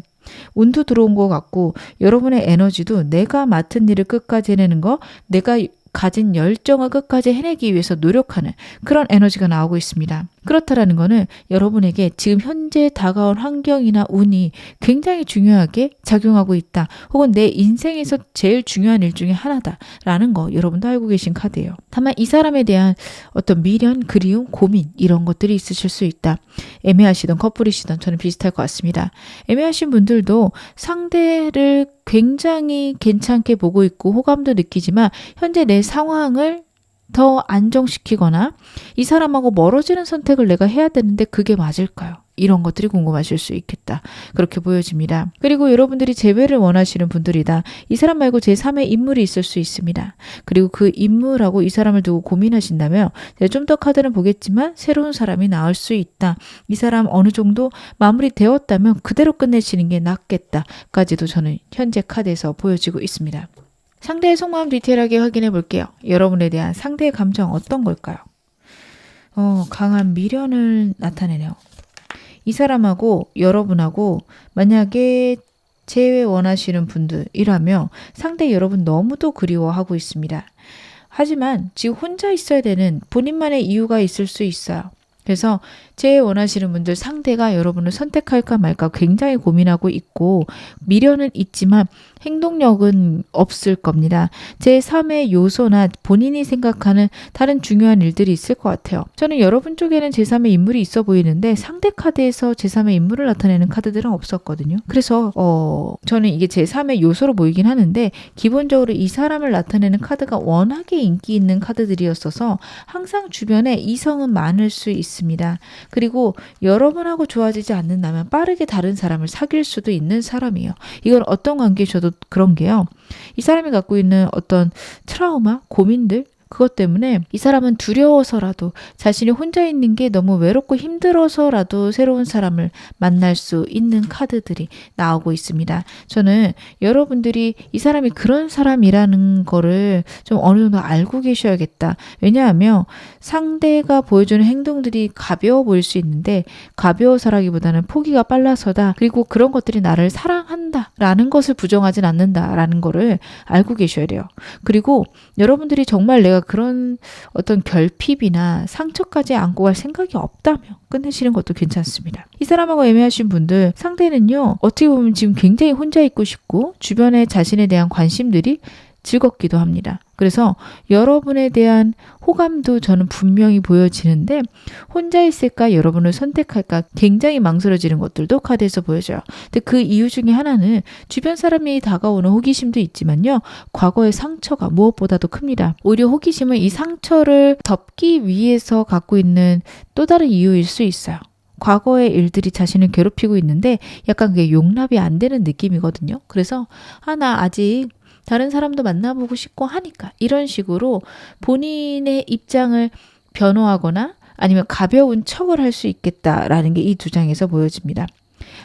[SPEAKER 1] 운도 들어온 것 같고 여러분의 에너지도 내가 맡은 일을 끝까지 해내는 거, 내가 가진 열정을 끝까지 해내기 위해서 노력하는 그런 에너지가 나오고 있습니다. 그렇다라는 거는 여러분에게 지금 현재 다가온 환경이나 운이 굉장히 중요하게 작용하고 있다. 혹은 내 인생에서 제일 중요한 일 중에 하나다라는 거 여러분도 알고 계신 카드예요. 다만 이 사람에 대한 어떤 미련, 그리움, 고민 이런 것들이 있으실 수 있다. 애매하시던 커플이시던 저는 비슷할 것 같습니다. 애매하신 분들도 상대를 굉장히 괜찮게 보고 있고 호감도 느끼지만 현재 내 상황을 더 안정시키거나 이 사람하고 멀어지는 선택을 내가 해야 되는데 그게 맞을까요? 이런 것들이 궁금하실 수 있겠다. 그렇게 보여집니다. 그리고 여러분들이 재회를 원하시는 분들이다. 이 사람 말고 제3의 인물이 있을 수 있습니다. 그리고 그 인물하고 이 사람을 두고 고민하신다면 좀 더 카드는 보겠지만 새로운 사람이 나올 수 있다. 이 사람 어느 정도 마무리되었다면 그대로 끝내시는 게 낫겠다까지도 저는 현재 카드에서 보여지고 있습니다. 상대의 속마음 디테일하게 확인해 볼게요. 여러분에 대한 상대의 감정 어떤 걸까요? 강한 미련을 나타내네요. 이 사람하고 여러분하고 만약에 재회 원하시는 분들이라며 상대 여러분 너무도 그리워하고 있습니다. 하지만 지금 혼자 있어야 되는 본인만의 이유가 있을 수 있어요. 그래서 재회 원하시는 분들 상대가 여러분을 선택할까 말까 굉장히 고민하고 있고 미련은 있지만 행동력은 없을 겁니다. 제3의 요소나 본인이 생각하는 다른 중요한 일들이 있을 것 같아요. 저는 여러분 쪽에는 제3의 인물이 있어 보이는데 상대 카드에서 제3의 인물을 나타내는 카드들은 없었거든요. 그래서 저는 이게 제3의 요소로 보이긴 하는데 기본적으로 이 사람을 나타내는 카드가 워낙에 인기 있는 카드들이었어서 항상 주변에 이성은 많을 수 있습니다. 그리고 여러분하고 좋아지지 않는다면 빠르게 다른 사람을 사귈 수도 있는 사람이에요. 이건 어떤 관계셔도 그런 게요. 이 사람이 갖고 있는 어떤 트라우마, 고민들 그것 때문에 이 사람은 두려워서라도 자신이 혼자 있는 게 너무 외롭고 힘들어서라도 새로운 사람을 만날 수 있는 카드들이 나오고 있습니다. 저는 여러분들이 이 사람이 그런 사람이라는 거를 좀 어느 정도 알고 계셔야겠다. 왜냐하면 상대가 보여주는 행동들이 가벼워 보일 수 있는데 가벼워서라기보다는 포기가 빨라서다. 그리고 그런 것들이 나를 사랑한다 라는 것을 부정하진 않는다라는 거를 알고 계셔야 돼요. 그리고 여러분들이 정말 내가 그런 어떤 결핍이나 상처까지 안고 갈 생각이 없다면 끝내시는 것도 괜찮습니다. 이 사람하고 애매하신 분들 상대는요. 어떻게 보면 지금 굉장히 혼자 있고 싶고 주변에 자신에 대한 관심들이 즐겁기도 합니다. 그래서 여러분에 대한 호감도 저는 분명히 보여지는데 혼자 있을까 여러분을 선택할까 굉장히 망설여지는 것들도 카드에서 보여져요. 근데 그 이유 중에 하나는 주변 사람이 다가오는 호기심도 있지만요. 과거의 상처가 무엇보다도 큽니다. 오히려 호기심은 이 상처를 덮기 위해서 갖고 있는 또 다른 이유일 수 있어요. 과거의 일들이 자신을 괴롭히고 있는데 약간 그게 용납이 안 되는 느낌이거든요. 그래서 나 아직 다른 사람도 만나보고 싶고 하니까 이런 식으로 본인의 입장을 변호하거나 아니면 가벼운 척을 할 수 있겠다라는 게 이 두 장에서 보여집니다.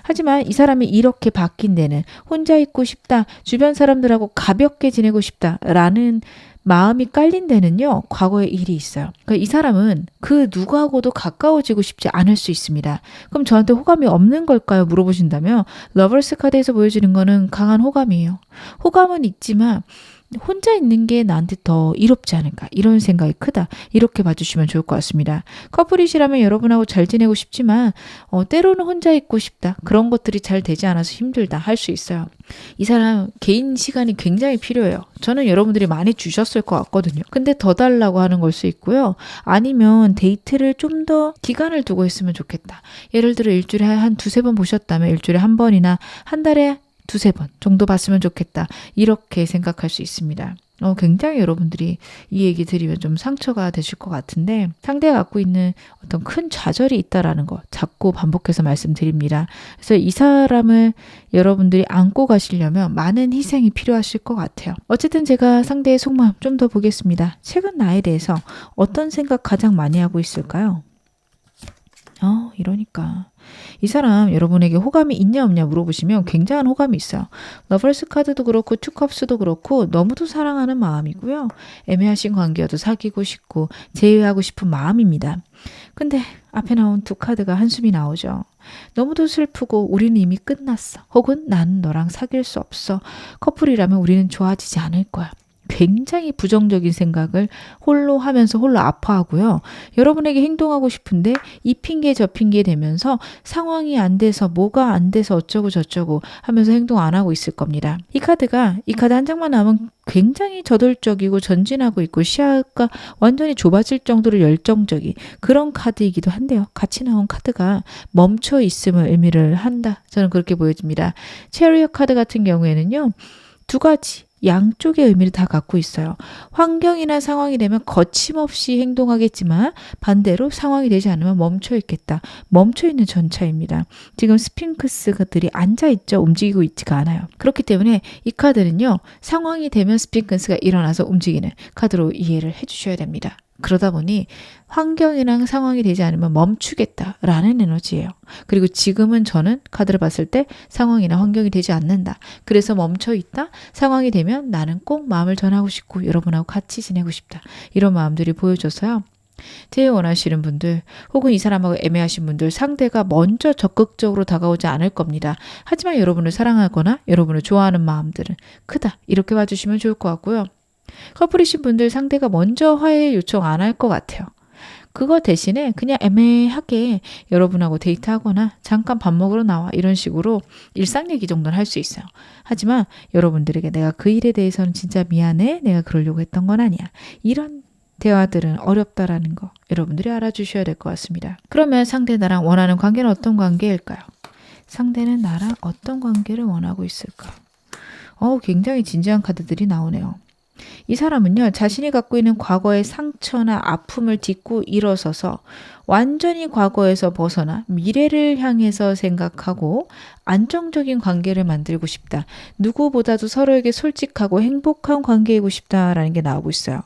[SPEAKER 1] 하지만 이 사람이 이렇게 바뀐 데는 혼자 있고 싶다, 주변 사람들하고 가볍게 지내고 싶다라는 마음이 깔린 데는요. 과거의 일이 있어요. 그러니까 이 사람은 그 누구하고도 가까워지고 싶지 않을 수 있습니다. 그럼 저한테 호감이 없는 걸까요? 물어보신다면 러버스 카드에서 보여지는 거는 강한 호감이에요. 호감은 있지만 혼자 있는 게 나한테 더 이롭지 않을까 이런 생각이 크다 이렇게 봐주시면 좋을 것 같습니다. 커플이시라면 여러분하고 잘 지내고 싶지만 때로는 혼자 있고 싶다 그런 것들이 잘 되지 않아서 힘들다 할 수 있어요. 이 사람 개인 시간이 굉장히 필요해요. 저는 여러분들이 많이 주셨을 것 같거든요. 근데 더 달라고 하는 걸 수 있고요. 아니면 데이트를 좀 더 기간을 두고 했으면 좋겠다. 예를 들어 일주일에 한 두세 번 보셨다면 일주일에 한 번이나 한 달에 두세 번 정도 봤으면 좋겠다. 이렇게 생각할 수 있습니다. 굉장히 여러분들이 이 얘기 들으면 좀 상처가 되실 것 같은데 상대가 갖고 있는 어떤 큰 좌절이 있다라는 거 자꾸 반복해서 말씀드립니다. 그래서 이 사람을 여러분들이 안고 가시려면 많은 희생이 필요하실 것 같아요. 어쨌든 제가 상대의 속마음 좀 더 보겠습니다. 최근 나에 대해서 어떤 생각 가장 많이 하고 있을까요? 이러니까 이 사람 여러분에게 호감이 있냐 없냐 물어보시면 굉장한 호감이 있어요. 러버스 카드도 그렇고 투컵스도 그렇고 너무도 사랑하는 마음이고요. 애매하신 관계여도 사귀고 싶고 재회하고 싶은 마음입니다. 근데 앞에 나온 두 카드가 한숨이 나오죠. 너무도 슬프고 우리는 이미 끝났어. 혹은 나는 너랑 사귈 수 없어. 커플이라면 우리는 좋아지지 않을 거야. 굉장히 부정적인 생각을 홀로 하면서 홀로 아파하고요. 여러분에게 행동하고 싶은데 이 핑계 저 핑계 대면서 상황이 안 돼서 뭐가 안 돼서 어쩌고 저쩌고 하면서 행동 안 하고 있을 겁니다. 이 카드 한 장만 나오면 굉장히 저돌적이고 전진하고 있고 시야가 완전히 좁아질 정도로 열정적인 그런 카드이기도 한데요. 같이 나온 카드가 멈춰 있음을 의미를 한다. 저는 그렇게 보여집니다. 체리엇 카드 같은 경우에는요. 두 가지 양쪽의 의미를 다 갖고 있어요. 환경이나 상황이 되면 거침없이 행동하겠지만 반대로 상황이 되지 않으면 멈춰 있겠다. 멈춰 있는 전차입니다. 지금 스핑크스들이 앉아 있죠. 움직이고 있지가 않아요. 그렇기 때문에 이 카드는요. 상황이 되면 스핑크스가 일어나서 움직이는 카드로 이해를 해주셔야 됩니다. 그러다 보니 환경이랑 상황이 되지 않으면 멈추겠다라는 에너지예요. 그리고 지금은 저는 카드를 봤을 때 상황이나 환경이 되지 않는다. 그래서 멈춰 있다. 상황이 되면 나는 꼭 마음을 전하고 싶고 여러분하고 같이 지내고 싶다. 이런 마음들이 보여줘서요. 제일 원하시는 분들 혹은 이 사람하고 애매하신 분들 상대가 먼저 적극적으로 다가오지 않을 겁니다. 하지만 여러분을 사랑하거나 여러분을 좋아하는 마음들은 크다. 이렇게 봐주시면 좋을 것 같고요. 커플이신 분들 상대가 먼저 화해 요청 안 할 것 같아요. 그거 대신에 그냥 애매하게 여러분하고 데이트하거나 잠깐 밥 먹으러 나와 이런 식으로 일상 얘기 정도는 할 수 있어요. 하지만 여러분들에게 내가 그 일에 대해서는 진짜 미안해. 내가 그러려고 했던 건 아니야. 이런 대화들은 어렵다라는 거 여러분들이 알아주셔야 될 것 같습니다. 그러면 상대 나랑 원하는 관계는 어떤 관계일까요? 상대는 나랑 어떤 관계를 원하고 있을까? 굉장히 진지한 카드들이 나오네요. 이 사람은요, 자신이 갖고 있는 과거의 상처나 아픔을 딛고 일어서서 완전히 과거에서 벗어나 미래를 향해서 생각하고 안정적인 관계를 만들고 싶다. 누구보다도 서로에게 솔직하고 행복한 관계이고 싶다라는 게 나오고 있어요.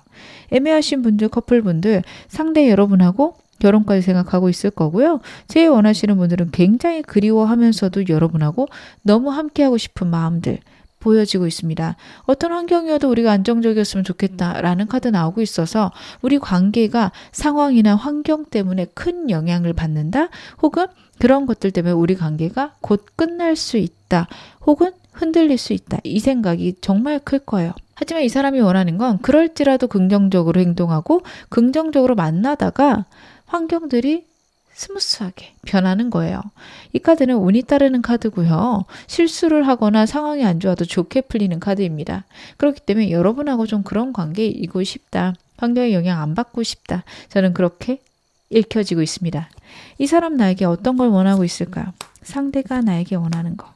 [SPEAKER 1] 애매하신 분들, 커플분들, 상대 여러분하고 결혼까지 생각하고 있을 거고요. 제일 원하시는 분들은 굉장히 그리워하면서도 여러분하고 너무 함께하고 싶은 마음들 보여지고 있습니다. 어떤 환경이어도 우리가 안정적이었으면 좋겠다라는 카드 나오고 있어서 우리 관계가 상황이나 환경 때문에 큰 영향을 받는다. 혹은 그런 것들 때문에 우리 관계가 곧 끝날 수 있다. 혹은 흔들릴 수 있다. 이 생각이 정말 클 거예요. 하지만 이 사람이 원하는 건 그럴지라도 긍정적으로 행동하고 긍정적으로 만나다가 환경들이 스무스하게 변하는 거예요. 이 카드는 운이 따르는 카드고요. 실수를 하거나 상황이 안 좋아도 좋게 풀리는 카드입니다. 그렇기 때문에 여러분하고 좀 그런 관계이고 싶다. 환경에 영향 안 받고 싶다. 저는 그렇게 읽혀지고 있습니다. 이 사람 나에게 어떤 걸 원하고 있을까요? 상대가 나에게 원하는 거.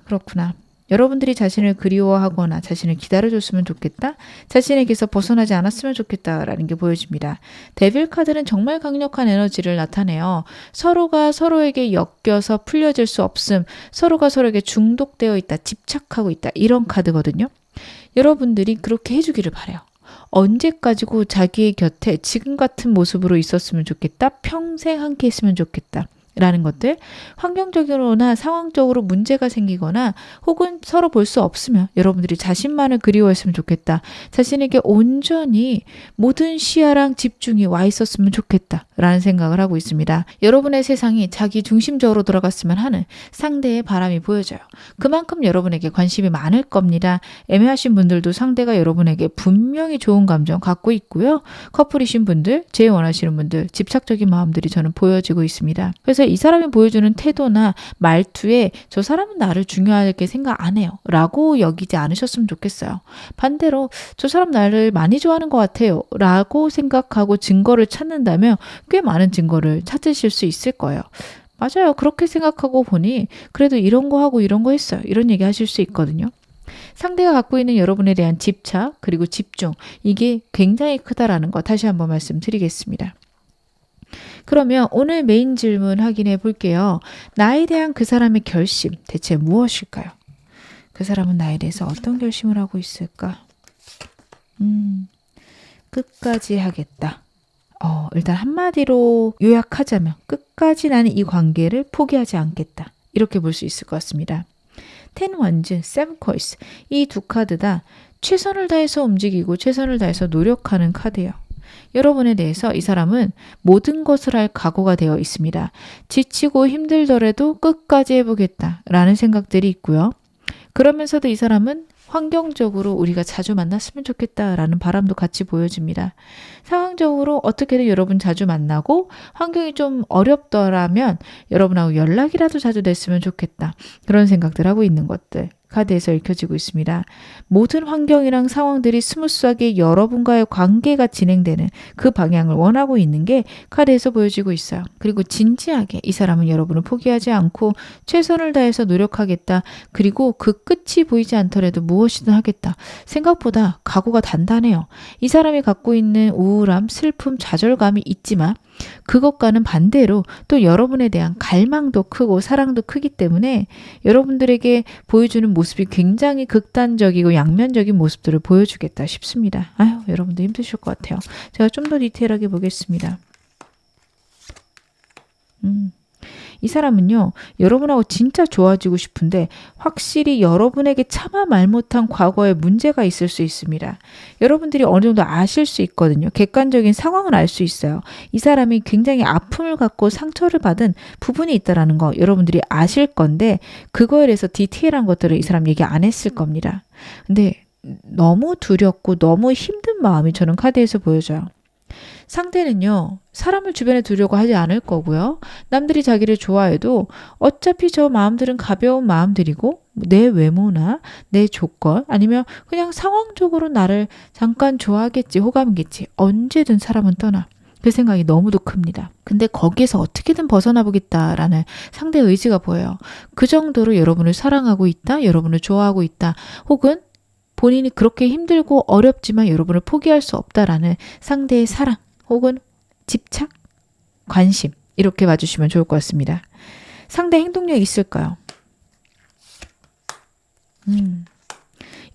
[SPEAKER 1] 그렇구나. 여러분들이 자신을 그리워하거나 자신을 기다려줬으면 좋겠다. 자신에게서 벗어나지 않았으면 좋겠다라는 게 보여집니다. 데빌 카드는 정말 강력한 에너지를 나타내요. 서로가 서로에게 엮여서 풀려질 수 없음. 서로가 서로에게 중독되어 있다. 집착하고 있다. 이런 카드거든요. 여러분들이 그렇게 해주기를 바라요. 언제까지고 자기의 곁에 지금 같은 모습으로 있었으면 좋겠다. 평생 함께 했으면 좋겠다. 라는 것들, 환경적으로나 상황적으로 문제가 생기거나 혹은 서로 볼 수 없으면 여러분들이 자신만을 그리워했으면 좋겠다. 자신에게 온전히 모든 시야랑 집중이 와 있었으면 좋겠다. 라는 생각을 하고 있습니다. 여러분의 세상이 자기 중심적으로 돌아갔으면 하는 상대의 바람이 보여져요. 그만큼 여러분에게 관심이 많을 겁니다. 애매하신 분들도 상대가 여러분에게 분명히 좋은 감정 갖고 있고요. 커플이신 분들, 제일 원하시는 분들, 집착적인 마음들이 저는 보여지고 있습니다. 그래서 이 사람이 보여주는 태도나 말투에 저 사람은 나를 중요하게 생각 안 해요 라고 여기지 않으셨으면 좋겠어요. 반대로 저 사람 나를 많이 좋아하는 것 같아요 라고 생각하고 증거를 찾는다면 꽤 많은 증거를 찾으실 수 있을 거예요. 맞아요. 그렇게 생각하고 보니 그래도 이런 거 하고 이런 거 했어요. 이런 얘기 하실 수 있거든요. 상대가 갖고 있는 여러분에 대한 집착 그리고 집중, 이게 굉장히 크다라는 거 다시 한번 말씀드리겠습니다. 그러면 오늘 메인 질문 확인해 볼게요. 나에 대한 그 사람의 결심 대체 무엇일까요? 그 사람은 나에 대해서 어떤 결심을 하고 있을까? 끝까지 하겠다. 일단 한마디로 요약하자면 끝까지 나는 이 관계를 포기하지 않겠다. 이렇게 볼 수 있을 것 같습니다. 10 원즈, 7 코이스, 이 두 카드 다 최선을 다해서 움직이고 최선을 다해서 노력하는 카드예요. 여러분에 대해서 이 사람은 모든 것을 할 각오가 되어 있습니다. 지치고 힘들더라도 끝까지 해보겠다라는 생각들이 있고요. 그러면서도 이 사람은 환경적으로 우리가 자주 만났으면 좋겠다라는 바람도 같이 보여집니다. 상황적으로 어떻게든 여러분 자주 만나고 환경이 좀 어렵더라면 여러분하고 연락이라도 자주 됐으면 좋겠다. 그런 생각들 하고 있는 것들. 카드에서 읽혀지고 있습니다. 모든 환경이랑 상황들이 스무스하게 여러분과의 관계가 진행되는 그 방향을 원하고 있는 게 카드에서 보여지고 있어요. 그리고 진지하게 이 사람은 여러분을 포기하지 않고 최선을 다해서 노력하겠다. 그리고 그 끝이 보이지 않더라도 무엇이든 하겠다. 생각보다 각오가 단단해요. 이 사람이 갖고 있는 우울함, 슬픔, 좌절감이 있지만 그것과는 반대로 또 여러분에 대한 갈망도 크고 사랑도 크기 때문에 여러분들에게 보여주는 모습이 굉장히 극단적이고 양면적인 모습들을 보여주겠다 싶습니다. 여러분도 힘드실 것 같아요. 제가 좀 더 디테일하게 보겠습니다. 이 사람은요, 여러분하고 진짜 좋아지고 싶은데 확실히 여러분에게 차마 말 못한 과거에 문제가 있을 수 있습니다. 여러분들이 어느 정도 아실 수 있거든요. 객관적인 상황을 알 수 있어요. 이 사람이 굉장히 아픔을 갖고 상처를 받은 부분이 있다라는 거 여러분들이 아실 건데 그거에 대해서 디테일한 것들을 이 사람 얘기 안 했을 겁니다. 근데 너무 두렵고 너무 힘든 마음이 저는 카드에서 보여져요. 상대는요, 사람을 주변에 두려고 하지 않을 거고요. 남들이 자기를 좋아해도 어차피 저 마음들은 가벼운 마음들이고 내 외모나 내 조건 아니면 그냥 상황적으로 나를 잠깐 좋아하겠지, 호감이겠지. 언제든 사람은 떠나. 그 생각이 너무도 큽니다. 근데 거기에서 어떻게든 벗어나 보겠다라는 상대의 의지가 보여요. 그 정도로 여러분을 사랑하고 있다, 여러분을 좋아하고 있다, 혹은 본인이 그렇게 힘들고 어렵지만 여러분을 포기할 수 없다라는 상대의 사랑 혹은 집착, 관심 이렇게 봐주시면 좋을 것 같습니다. 상대 행동력이 있을까요?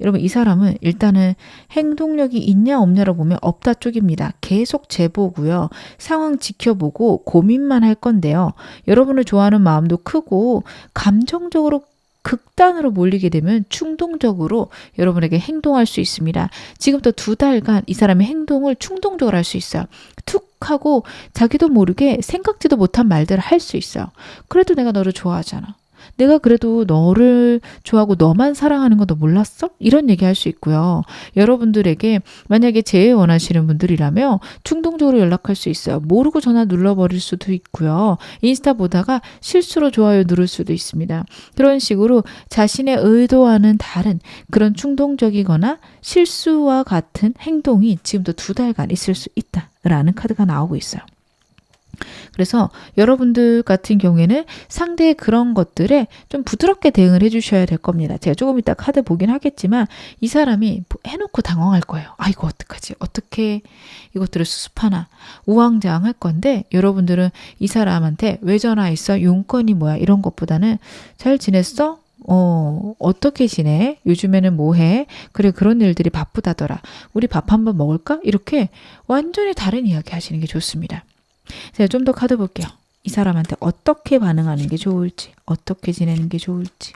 [SPEAKER 1] 여러분 이 사람은 일단은 행동력이 있냐 없냐로 보면 없다 쪽입니다. 계속 제보고요. 상황 지켜보고 고민만 할 건데요. 여러분을 좋아하는 마음도 크고 감정적으로 극단으로 몰리게 되면 충동적으로 여러분에게 행동할 수 있습니다. 지금부터 2달간 이 사람의 행동을 충동적으로 할 수 있어요. 툭 하고 자기도 모르게 생각지도 못한 말들을 할 수 있어요. 그래도 내가 너를 좋아하잖아. 내가 그래도 너를 좋아하고 너만 사랑하는 거 너 몰랐어? 이런 얘기 할 수 있고요. 여러분들에게 만약에 재회 원하시는 분들이라면 충동적으로 연락할 수 있어요. 모르고 전화 눌러버릴 수도 있고요. 인스타 보다가 실수로 좋아요 누를 수도 있습니다. 그런 식으로 자신의 의도와는 다른 그런 충동적이거나 실수와 같은 행동이 지금도 2달간 있을 수 있다라는 카드가 나오고 있어요. 그래서 여러분들 같은 경우에는 상대의 그런 것들에 좀 부드럽게 대응을 해주셔야 될 겁니다. 제가 조금 이따 카드 보긴 하겠지만 이 사람이 해놓고 당황할 거예요. 아 이거 어떡하지? 어떻게 이것들을 수습하나? 우왕좌왕할 건데 여러분들은 이 사람한테 왜 전화했어? 용건이 뭐야? 이런 것보다는 잘 지냈어? 어떻게 지내? 요즘에는 뭐 해? 그래, 그런 일들이 바쁘다더라. 우리 밥 한번 먹을까? 이렇게 완전히 다른 이야기 하시는 게 좋습니다. 제가 좀 더 카드 볼게요. 이 사람한테 어떻게 반응하는 게 좋을지, 어떻게 지내는 게 좋을지.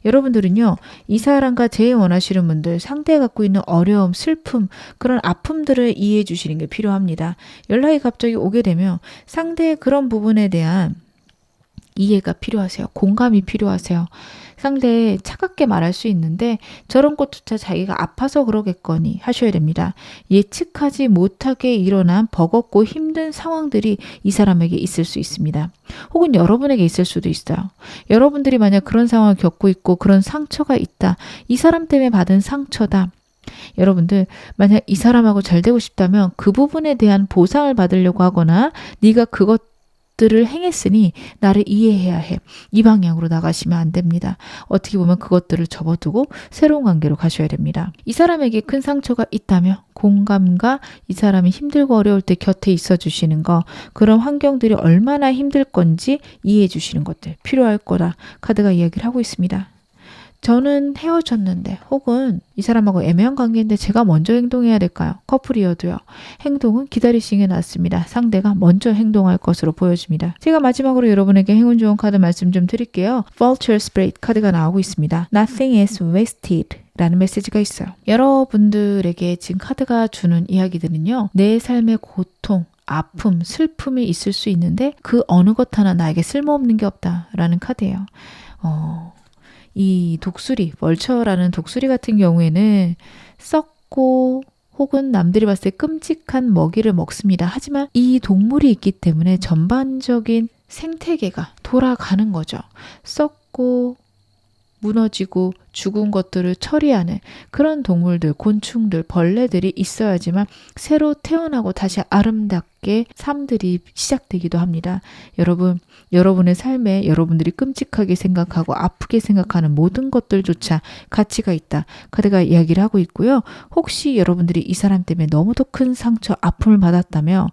[SPEAKER 1] 여러분들은요, 이 사람과 제일 원하시는 분들, 상대가 갖고 있는 어려움, 슬픔, 그런 아픔들을 이해해 주시는 게 필요합니다. 연락이 갑자기 오게 되면 상대의 그런 부분에 대한 이해가 필요하세요. 공감이 필요하세요. 상대 차갑게 말할 수 있는데 저런 것조차 자기가 아파서 그러겠거니 하셔야 됩니다. 예측하지 못하게 일어난 버겁고 힘든 상황들이 이 사람에게 있을 수 있습니다. 혹은 여러분에게 있을 수도 있어요. 여러분들이 만약 그런 상황을 겪고 있고 그런 상처가 있다. 이 사람 때문에 받은 상처다. 여러분들 만약 이 사람하고 잘 되고 싶다면 그 부분에 대한 보상을 받으려고 하거나 네가 그것들을 행했으니 나를 이해해야 해. 이 방향으로 나가시면 안 됩니다. 어떻게 보면 그것들을 접어두고 새로운 관계로 가셔야 됩니다. 이 사람에게 큰 상처가 있다면 공감과 이 사람이 힘들고 어려울 때 곁에 있어 주시는 거, 그런 환경들이 얼마나 힘들 건지 이해해 주시는 것들 필요할 거다. 카드가 이야기를 하고 있습니다. 저는 헤어졌는데 혹은 이 사람하고 애매한 관계인데 제가 먼저 행동해야 될까요? 커플이어도요. 행동은 기다리시는 게 낫습니다. 상대가 먼저 행동할 것으로 보여집니다. 제가 마지막으로 여러분에게 행운 좋은 카드 말씀 좀 드릴게요. Vulture Spirit 카드가 나오고 있습니다. Nothing is wasted 라는 메시지가 있어요. 여러분들에게 지금 카드가 주는 이야기들은요. 내 삶의 고통, 아픔, 슬픔이 있을 수 있는데 그 어느 것 하나 나에게 쓸모없는 게 없다라는 카드예요. 이 독수리, 벌처라는 독수리 같은 경우에는 썩고 혹은 남들이 봤을 때 끔찍한 먹이를 먹습니다. 하지만 이 동물이 있기 때문에 전반적인 생태계가 돌아가는 거죠. 썩고 무너지고 죽은 것들을 처리하는 그런 동물들, 곤충들, 벌레들이 있어야지만 새로 태어나고 다시 아름답게 삶들이 시작되기도 합니다. 여러분, 여러분의 삶에 여러분들이 끔찍하게 생각하고 아프게 생각하는 모든 것들조차 가치가 있다. 카드가 이야기를 하고 있고요. 혹시 여러분들이 이 사람 때문에 너무도 큰 상처, 아픔을 받았다면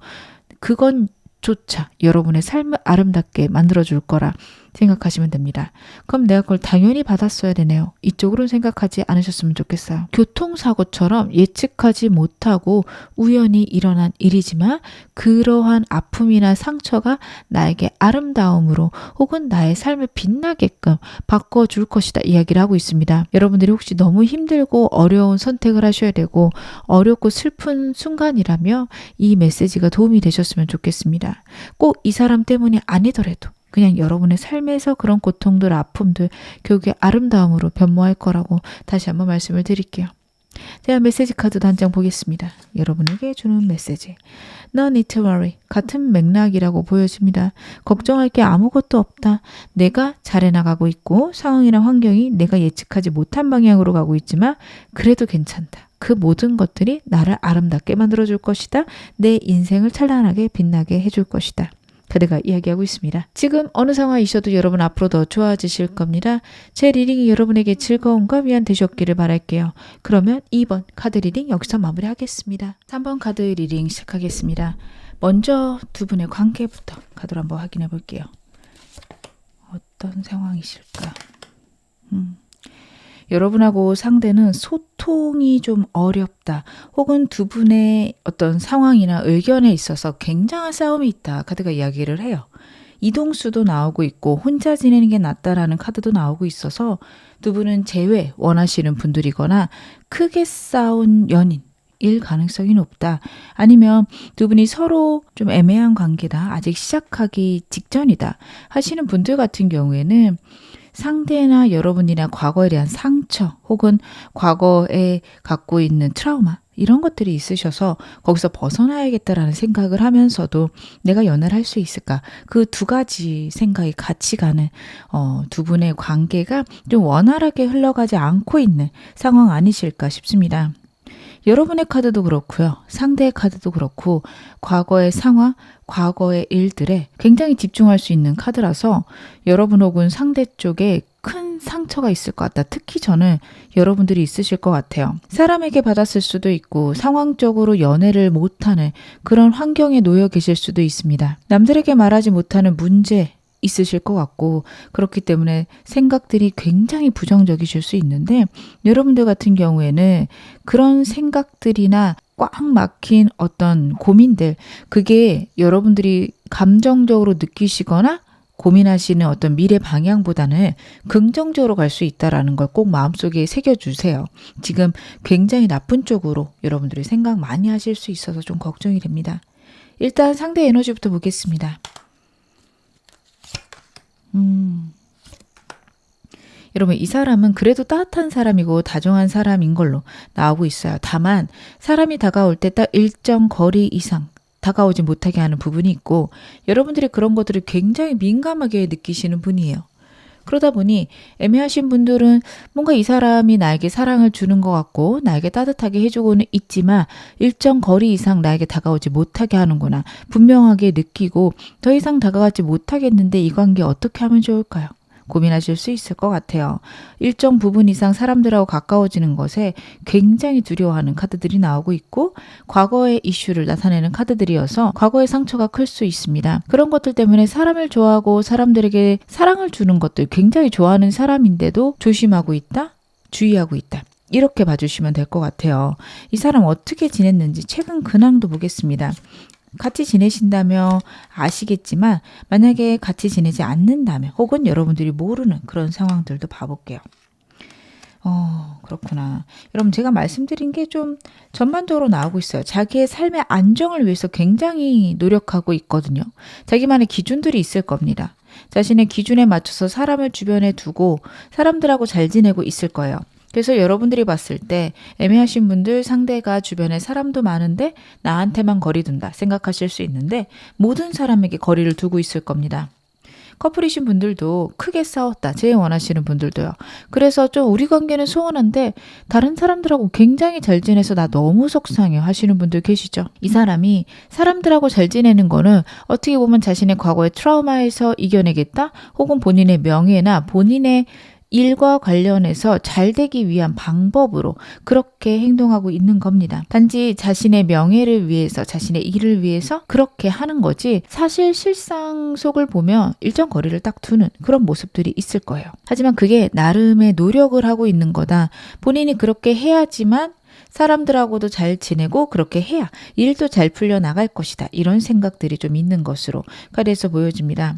[SPEAKER 1] 그건 조차 여러분의 삶을 아름답게 만들어줄 거라 생각하시면 됩니다. 그럼 내가 그걸 당연히 받았어야 되네요. 이쪽으로 생각하지 않으셨으면 좋겠어요. 교통사고처럼 예측하지 못하고 우연히 일어난 일이지만 그러한 아픔이나 상처가 나에게 아름다움으로 혹은 나의 삶을 빛나게끔 바꿔줄 것이다 이야기를 하고 있습니다. 여러분들이 혹시 너무 힘들고 어려운 선택을 하셔야 되고 어렵고 슬픈 순간이라며 이 메시지가 도움이 되셨으면 좋겠습니다. 꼭 이 사람 때문이 아니더라도 그냥 여러분의 삶에서 그런 고통들, 아픔들 결국에 아름다움으로 변모할 거라고 다시 한번 말씀을 드릴게요. 제가 메시지 카드도 한 장 보겠습니다. 여러분에게 주는 메시지. No need to worry. 같은 맥락이라고 보여집니다. 걱정할 게 아무것도 없다. 내가 잘해나가고 있고 상황이나 환경이 내가 예측하지 못한 방향으로 가고 있지만 그래도 괜찮다. 그 모든 것들이 나를 아름답게 만들어줄 것이다. 내 인생을 찬란하게 빛나게 해줄 것이다. 카드가 이야기하고 있습니다. 지금 어느 상황이셔도 여러분 앞으로 더 좋아지실 겁니다. 제 리딩이 여러분에게 즐거움과 위안 되셨기를 바랄게요. 그러면 2번 카드 리딩 여기서 마무리하겠습니다. 3번 카드 리딩 시작하겠습니다. 먼저 두 분의 관계부터 카드로 한번 확인해 볼게요. 어떤 상황이실까? 여러분하고 상대는 소통이 좀 어렵다. 혹은 두 분의 어떤 상황이나 의견에 있어서 굉장한 싸움이 있다. 카드가 이야기를 해요. 이동수도 나오고 있고 혼자 지내는 게 낫다라는 카드도 나오고 있어서 두 분은 재회 원하시는 분들이거나 크게 싸운 연인 일 가능성이 높다. 아니면 두 분이 서로 좀 애매한 관계다. 아직 시작하기 직전이다. 하시는 분들 같은 경우에는 상대나 여러분이나 과거에 대한 상처 혹은 과거에 갖고 있는 트라우마 이런 것들이 있으셔서 거기서 벗어나야겠다라는 생각을 하면서도 내가 연애를 할 수 있을까? 그 두 가지 생각이 같이 가는 두 분의 관계가 좀 원활하게 흘러가지 않고 있는 상황 아니실까 싶습니다. 여러분의 카드도 그렇고요. 상대의 카드도 그렇고 과거의 상황, 과거의 일들에 굉장히 집중할 수 있는 카드라서 여러분 혹은 상대 쪽에 큰 상처가 있을 것 같다. 특히 저는 여러분들이 있으실 것 같아요. 사람에게 받았을 수도 있고 상황적으로 연애를 못하는 그런 환경에 놓여 계실 수도 있습니다. 남들에게 말하지 못하는 문제 있으실 것 같고 그렇기 때문에 생각들이 굉장히 부정적이실 수 있는데 여러분들 같은 경우에는 그런 생각들이나 꽉 막힌 어떤 고민들 그게 여러분들이 감정적으로 느끼시거나 고민하시는 어떤 미래 방향보다는 긍정적으로 갈 수 있다는 걸 꼭 마음속에 새겨주세요. 지금 굉장히 나쁜 쪽으로 여러분들이 생각 많이 하실 수 있어서 좀 걱정이 됩니다. 일단 상대 에너지부터 보겠습니다. 여러분 이 사람은 그래도 따뜻한 사람이고 다정한 사람인 걸로 나오고 있어요. 다만 사람이 다가올 때 딱 일정 거리 이상 다가오지 못하게 하는 부분이 있고 여러분들이 그런 것들을 굉장히 민감하게 느끼시는 분이에요. 그러다 보니 애매하신 분들은 뭔가 이 사람이 나에게 사랑을 주는 것 같고 나에게 따뜻하게 해주고는 있지만 일정 거리 이상 나에게 다가오지 못하게 하는구나 분명하게 느끼고 더 이상 다가가지 못하겠는데 이 관계 어떻게 하면 좋을까요? 고민하실 수 있을 것 같아요. 일정 부분 이상 사람들하고 가까워지는 것에 굉장히 두려워하는 카드들이 나오고 있고 과거의 이슈를 나타내는 카드들이어서 과거의 상처가 클 수 있습니다. 그런 것들 때문에 사람을 좋아하고 사람들에게 사랑을 주는 것들 굉장히 좋아하는 사람인데도 조심하고 있다? 주의하고 있다. 이렇게 봐주시면 될 것 같아요. 이 사람 어떻게 지냈는지 최근 근황도 보겠습니다. 같이 지내신다며 아시겠지만 만약에 같이 지내지 않는다면 혹은 여러분들이 모르는 그런 상황들도 봐볼게요. 그렇구나. 여러분 제가 말씀드린 게 좀 전반적으로 나오고 있어요. 자기의 삶의 안정을 위해서 굉장히 노력하고 있거든요. 자기만의 기준들이 있을 겁니다. 자신의 기준에 맞춰서 사람을 주변에 두고 사람들하고 잘 지내고 있을 거예요. 그래서 여러분들이 봤을 때 애매하신 분들 상대가 주변에 사람도 많은데 나한테만 거리 둔다 생각하실 수 있는데 모든 사람에게 거리를 두고 있을 겁니다. 커플이신 분들도 크게 싸웠다. 제일 원하시는 분들도요. 그래서 좀 우리 관계는 소원한데 다른 사람들하고 굉장히 잘 지내서 나 너무 속상해 하시는 분들 계시죠. 이 사람이 사람들하고 잘 지내는 거는 어떻게 보면 자신의 과거의 트라우마에서 이겨내겠다. 혹은 본인의 명예나 본인의 일과 관련해서 잘 되기 위한 방법으로 그렇게 행동하고 있는 겁니다. 단지 자신의 명예를 위해서, 자신의 일을 위해서 그렇게 하는 거지, 사실 실상 속을 보면 일정 거리를 딱 두는 그런 모습들이 있을 거예요. 하지만 그게 나름의 노력을 하고 있는 거다. 본인이 그렇게 해야지만 사람들하고도 잘 지내고 그렇게 해야 일도 잘 풀려나갈 것이다. 이런 생각들이 좀 있는 것으로 카드에서 보여집니다.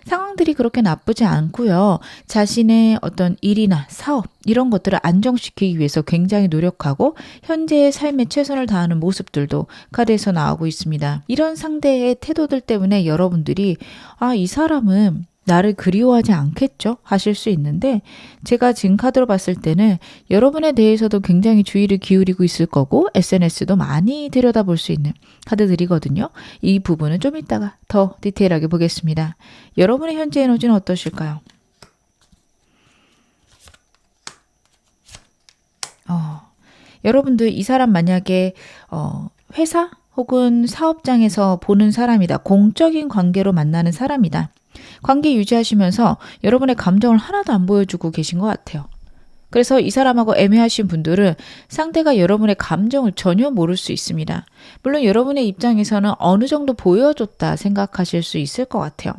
[SPEAKER 1] 상황들이 그렇게 나쁘지 않고요. 자신의 어떤 일이나 사업 이런 것들을 안정시키기 위해서 굉장히 노력하고 현재의 삶에 최선을 다하는 모습들도 카드에서 나오고 있습니다. 이런 상대의 태도들 때문에 여러분들이 이 사람은 나를 그리워하지 않겠죠? 하실 수 있는데, 제가 지금 카드로 봤을 때는 여러분에 대해서도 굉장히 주의를 기울이고 있을 거고 SNS도 많이 들여다볼 수 있는 카드들이거든요. 이 부분은 좀 이따가 더 디테일하게 보겠습니다. 여러분의 현재 에너지는 어떠실까요? 여러분들 이 사람 만약에 회사 혹은 사업장에서 보는 사람이다. 공적인 관계로 만나는 사람이다. 관계 유지하시면서 여러분의 감정을 하나도 안 보여주고 계신 것 같아요. 그래서 이 사람하고 애매하신 분들은 상대가 여러분의 감정을 전혀 모를 수 있습니다. 물론 여러분의 입장에서는 어느 정도 보여줬다 생각하실 수 있을 것 같아요.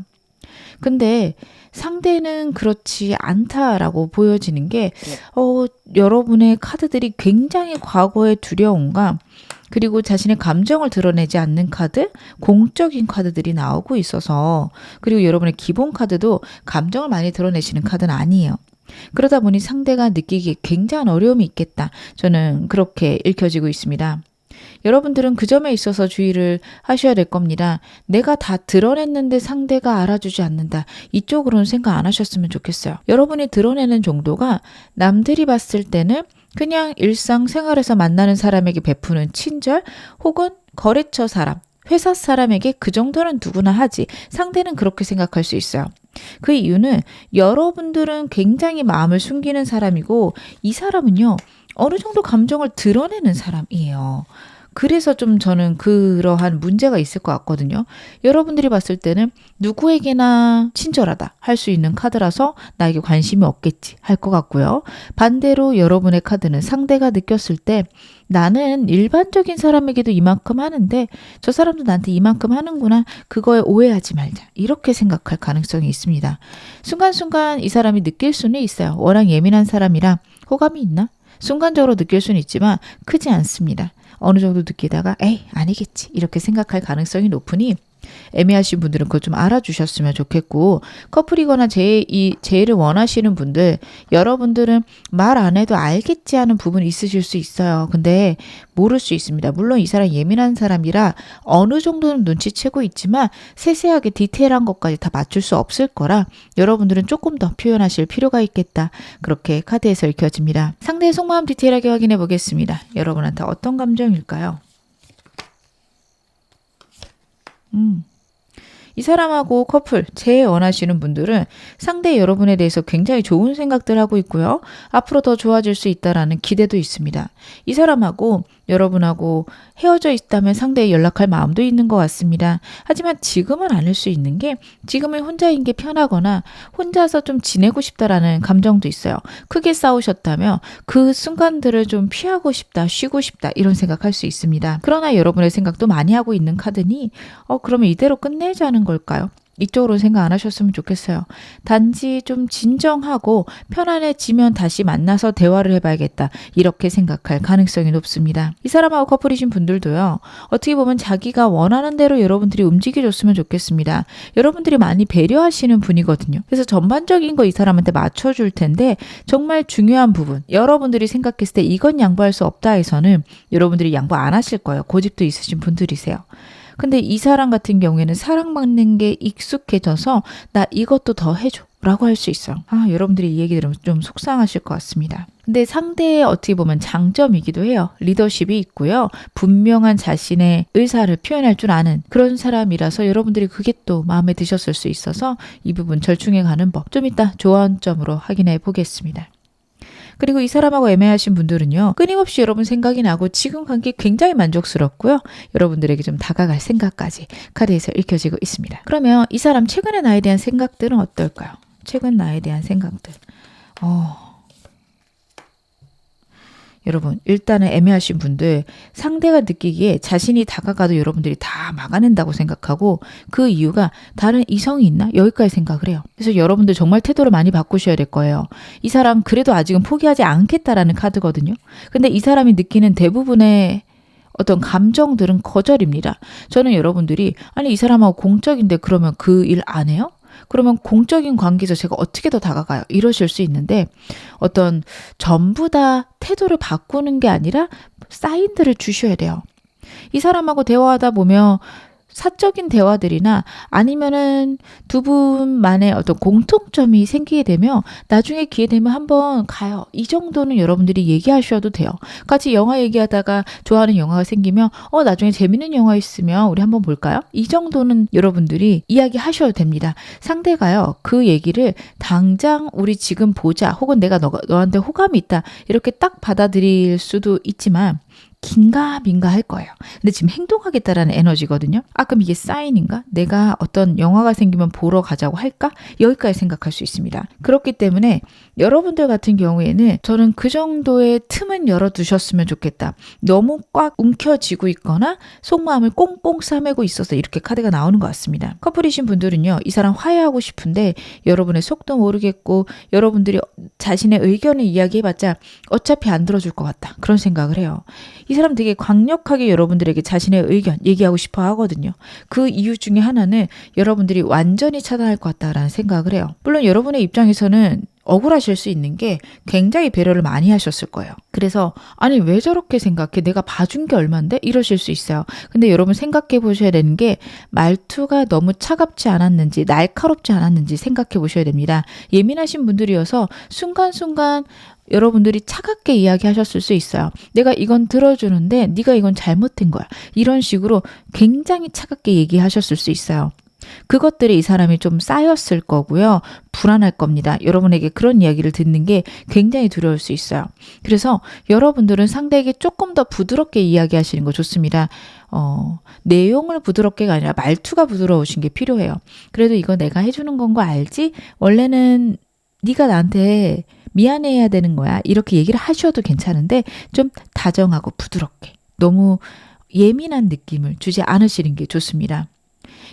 [SPEAKER 1] 근데 상대는 그렇지 않다라고 보여지는 게 여러분의 카드들이 굉장히 과거의 두려움과 그리고 자신의 감정을 드러내지 않는 카드, 공적인 카드들이 나오고 있어서, 그리고 여러분의 기본 카드도 감정을 많이 드러내시는 카드는 아니에요. 그러다 보니 상대가 느끼기에 굉장한 어려움이 있겠다. 저는 그렇게 읽혀지고 있습니다. 여러분들은 그 점에 있어서 주의를 하셔야 될 겁니다. 내가 다 드러냈는데 상대가 알아주지 않는다. 이쪽으로는 생각 안 하셨으면 좋겠어요. 여러분이 드러내는 정도가 남들이 봤을 때는 그냥 일상생활에서 만나는 사람에게 베푸는 친절 혹은 거래처 사람, 회사 사람에게 그 정도는 누구나 하지, 상대는 그렇게 생각할 수 있어요. 그 이유는 여러분들은 굉장히 마음을 숨기는 사람이고 이 사람은요 어느 정도 감정을 드러내는 사람이에요. 그래서 좀 저는 그러한 문제가 있을 것 같거든요. 여러분들이 봤을 때는 누구에게나 친절하다 할 수 있는 카드라서 나에게 관심이 없겠지 할 것 같고요. 반대로 여러분의 카드는 상대가 느꼈을 때 나는 일반적인 사람에게도 이만큼 하는데 저 사람도 나한테 이만큼 하는구나, 그거에 오해하지 말자, 이렇게 생각할 가능성이 있습니다. 순간순간 이 사람이 느낄 수는 있어요. 워낙 예민한 사람이라 호감이 있나? 순간적으로 느낄 수는 있지만 크지 않습니다. 어느 정도 느끼다가 에이 아니겠지 이렇게 생각할 가능성이 높으니 애매하신 분들은 그거 좀 알아주셨으면 좋겠고, 커플이거나 제의를 원하시는 분들, 여러분들은 말 안 해도 알겠지 하는 부분이 있으실 수 있어요. 근데 모를 수 있습니다. 물론 이 사람 예민한 사람이라 어느 정도는 눈치채고 있지만 세세하게 디테일한 것까지 다 맞출 수 없을 거라 여러분들은 조금 더 표현하실 필요가 있겠다. 그렇게 카드에서 읽혀집니다. 상대의 속마음 디테일하게 확인해 보겠습니다. 여러분한테 어떤 감정일까요? 이 사람하고 커플, 재회 원하시는 분들은 상대 여러분에 대해서 굉장히 좋은 생각들 하고 있고요. 앞으로 더 좋아질 수 있다라는 기대도 있습니다. 이 사람하고 여러분하고 헤어져 있다면 상대에 연락할 마음도 있는 것 같습니다. 하지만 지금은 아닐 수 있는 게, 지금은 혼자인 게 편하거나 혼자서 좀 지내고 싶다라는 감정도 있어요. 크게 싸우셨다면 그 순간들을 좀 피하고 싶다, 쉬고 싶다 이런 생각할 수 있습니다. 그러나 여러분의 생각도 많이 하고 있는 카드니 그러면 이대로 끝내자는 걸까요? 이쪽으로 생각 안 하셨으면 좋겠어요. 단지 좀 진정하고 편안해지면 다시 만나서 대화를 해봐야겠다, 이렇게 생각할 가능성이 높습니다. 이 사람하고 커플이신 분들도요, 어떻게 보면 자기가 원하는 대로 여러분들이 움직여줬으면 좋겠습니다. 여러분들이 많이 배려하시는 분이거든요. 그래서 전반적인 거 이 사람한테 맞춰줄 텐데 정말 중요한 부분, 여러분들이 생각했을 때 이건 양보할 수 없다 해서는 여러분들이 양보 안 하실 거예요. 고집도 있으신 분들이세요. 근데 이 사람 같은 경우에는 사랑받는 게 익숙해져서 나 이것도 더 해줘 라고 할 수 있어요. 여러분들이 이 얘기 들으면 좀 속상하실 것 같습니다. 근데 상대의 어떻게 보면 장점이기도 해요. 리더십이 있고요. 분명한 자신의 의사를 표현할 줄 아는 그런 사람이라서 여러분들이 그게 또 마음에 드셨을 수 있어서 이 부분 절충해 가는 법 좀 이따 조언점으로 확인해 보겠습니다. 그리고 이 사람하고 애매하신 분들은요, 끊임없이 여러분 생각이 나고 지금 관계 굉장히 만족스럽고요, 여러분들에게 좀 다가갈 생각까지 카드에서 읽혀지고 있습니다. 그러면 이 사람 최근의 나에 대한 생각들은 어떨까요? 최근 나에 대한 생각들. 여러분, 일단은 애매하신 분들, 상대가 느끼기에 자신이 다가가도 여러분들이 다 막아낸다고 생각하고 그 이유가 다른 이성이 있나? 여기까지 생각을 해요. 그래서 여러분들 정말 태도를 많이 바꾸셔야 될 거예요. 이 사람 그래도 아직은 포기하지 않겠다라는 카드거든요. 근데 이 사람이 느끼는 대부분의 어떤 감정들은 거절입니다. 저는 여러분들이 아니 이 사람하고 공적인데 그러면 그 일 안 해요? 그러면 공적인 관계에서 제가 어떻게 더 다가가요? 이러실 수 있는데 어떤 전부 다 태도를 바꾸는 게 아니라 사인들을 주셔야 돼요. 이 사람하고 대화하다 보면 사적인 대화들이나 아니면은 두 분만의 어떤 공통점이 생기게 되면 나중에 기회 되면 한번 가요. 이 정도는 여러분들이 얘기하셔도 돼요. 같이 영화 얘기하다가 좋아하는 영화가 생기면 나중에 재밌는 영화 있으면 우리 한번 볼까요? 이 정도는 여러분들이 이야기하셔도 됩니다. 상대가요. 그 얘기를 당장 우리 지금 보자 혹은 내가 너한테 호감이 있다 이렇게 딱 받아들일 수도 있지만 긴가민가 할 거예요. 근데 지금 행동하겠다라는 에너지거든요. 그럼 이게 사인인가? 내가 어떤 영화가 생기면 보러 가자고 할까? 여기까지 생각할 수 있습니다. 그렇기 때문에 여러분들 같은 경우에는 저는 그 정도의 틈은 열어두셨으면 좋겠다. 너무 꽉 움켜쥐고 있거나 속마음을 꽁꽁 싸매고 있어서 이렇게 카드가 나오는 것 같습니다. 커플이신 분들은요. 이 사람 화해하고 싶은데 여러분의 속도 모르겠고 여러분들이 자신의 의견을 이야기해봤자 어차피 안 들어줄 것 같다. 그런 생각을 해요. 이 사람 되게 강력하게 여러분들에게 자신의 의견 얘기하고 싶어 하거든요. 그 이유 중에 하나는 여러분들이 완전히 차단할 것 같다라는 생각을 해요. 물론 여러분의 입장에서는 억울하실 수 있는 게 굉장히 배려를 많이 하셨을 거예요. 그래서 아니 왜 저렇게 생각해? 내가 봐준 게 얼만데? 이러실 수 있어요. 근데 여러분 생각해 보셔야 되는 게 말투가 너무 차갑지 않았는지 날카롭지 않았는지 생각해 보셔야 됩니다. 예민하신 분들이어서 순간순간 여러분들이 차갑게 이야기하셨을 수 있어요. 내가 이건 들어주는데 네가 이건 잘못된 거야. 이런 식으로 굉장히 차갑게 얘기하셨을 수 있어요. 그것들이 이 사람이 좀 쌓였을 거고요. 불안할 겁니다. 여러분에게 그런 이야기를 듣는 게 굉장히 두려울 수 있어요. 그래서 여러분들은 상대에게 조금 더 부드럽게 이야기하시는 거 좋습니다. 내용을 부드럽게가 아니라 말투가 부드러우신 게 필요해요. 그래도 이거 내가 해주는 건 거 알지? 원래는 네가 나한테 미안해야 되는 거야. 이렇게 얘기를 하셔도 괜찮은데 좀 다정하고 부드럽게 너무 예민한 느낌을 주지 않으시는 게 좋습니다.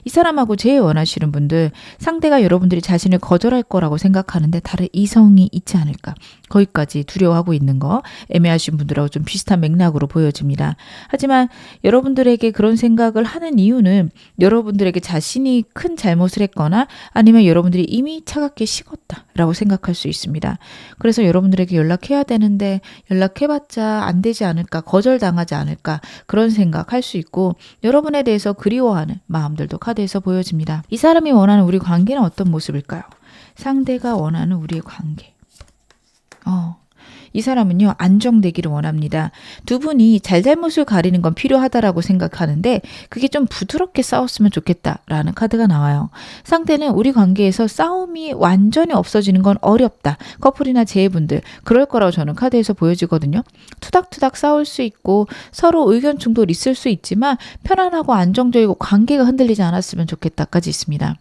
[SPEAKER 1] 이 사람하고 제일 원하시는 분들 상대가 여러분들이 자신을 거절할 거라고 생각하는데 다른 이성이 있지 않을까 거기까지 두려워하고 있는 거 애매하신 분들하고 좀 비슷한 맥락으로 보여집니다. 하지만 여러분들에게 그런 생각을 하는 이유는 여러분들에게 자신이 큰 잘못을 했거나 아니면 여러분들이 이미 차갑게 식었다라고 생각할 수 있습니다. 그래서 여러분들에게 연락해야 되는데 연락해봤자 안 되지 않을까 거절당하지 않을까 그런 생각할 수 있고 여러분에 대해서 그리워하는 마음들도 카드에서 보여집니다. 이 사람이 원하는 우리 관계는 어떤 모습일까요? 상대가 원하는 우리의 관계. 이 사람은요 안정되기를 원합니다. 두 분이 잘잘못을 가리는 건 필요하다라고 생각하는데 그게 좀 부드럽게 싸웠으면 좋겠다라는 카드가 나와요. 상대는 우리 관계에서 싸움이 완전히 없어지는 건 어렵다. 커플이나 재회분들 그럴 거라고 저는 카드에서 보여지거든요. 투닥투닥 싸울 수 있고 서로 의견 충돌 있을 수 있지만 편안하고 안정적이고 관계가 흔들리지 않았으면 좋겠다까지 있습니다.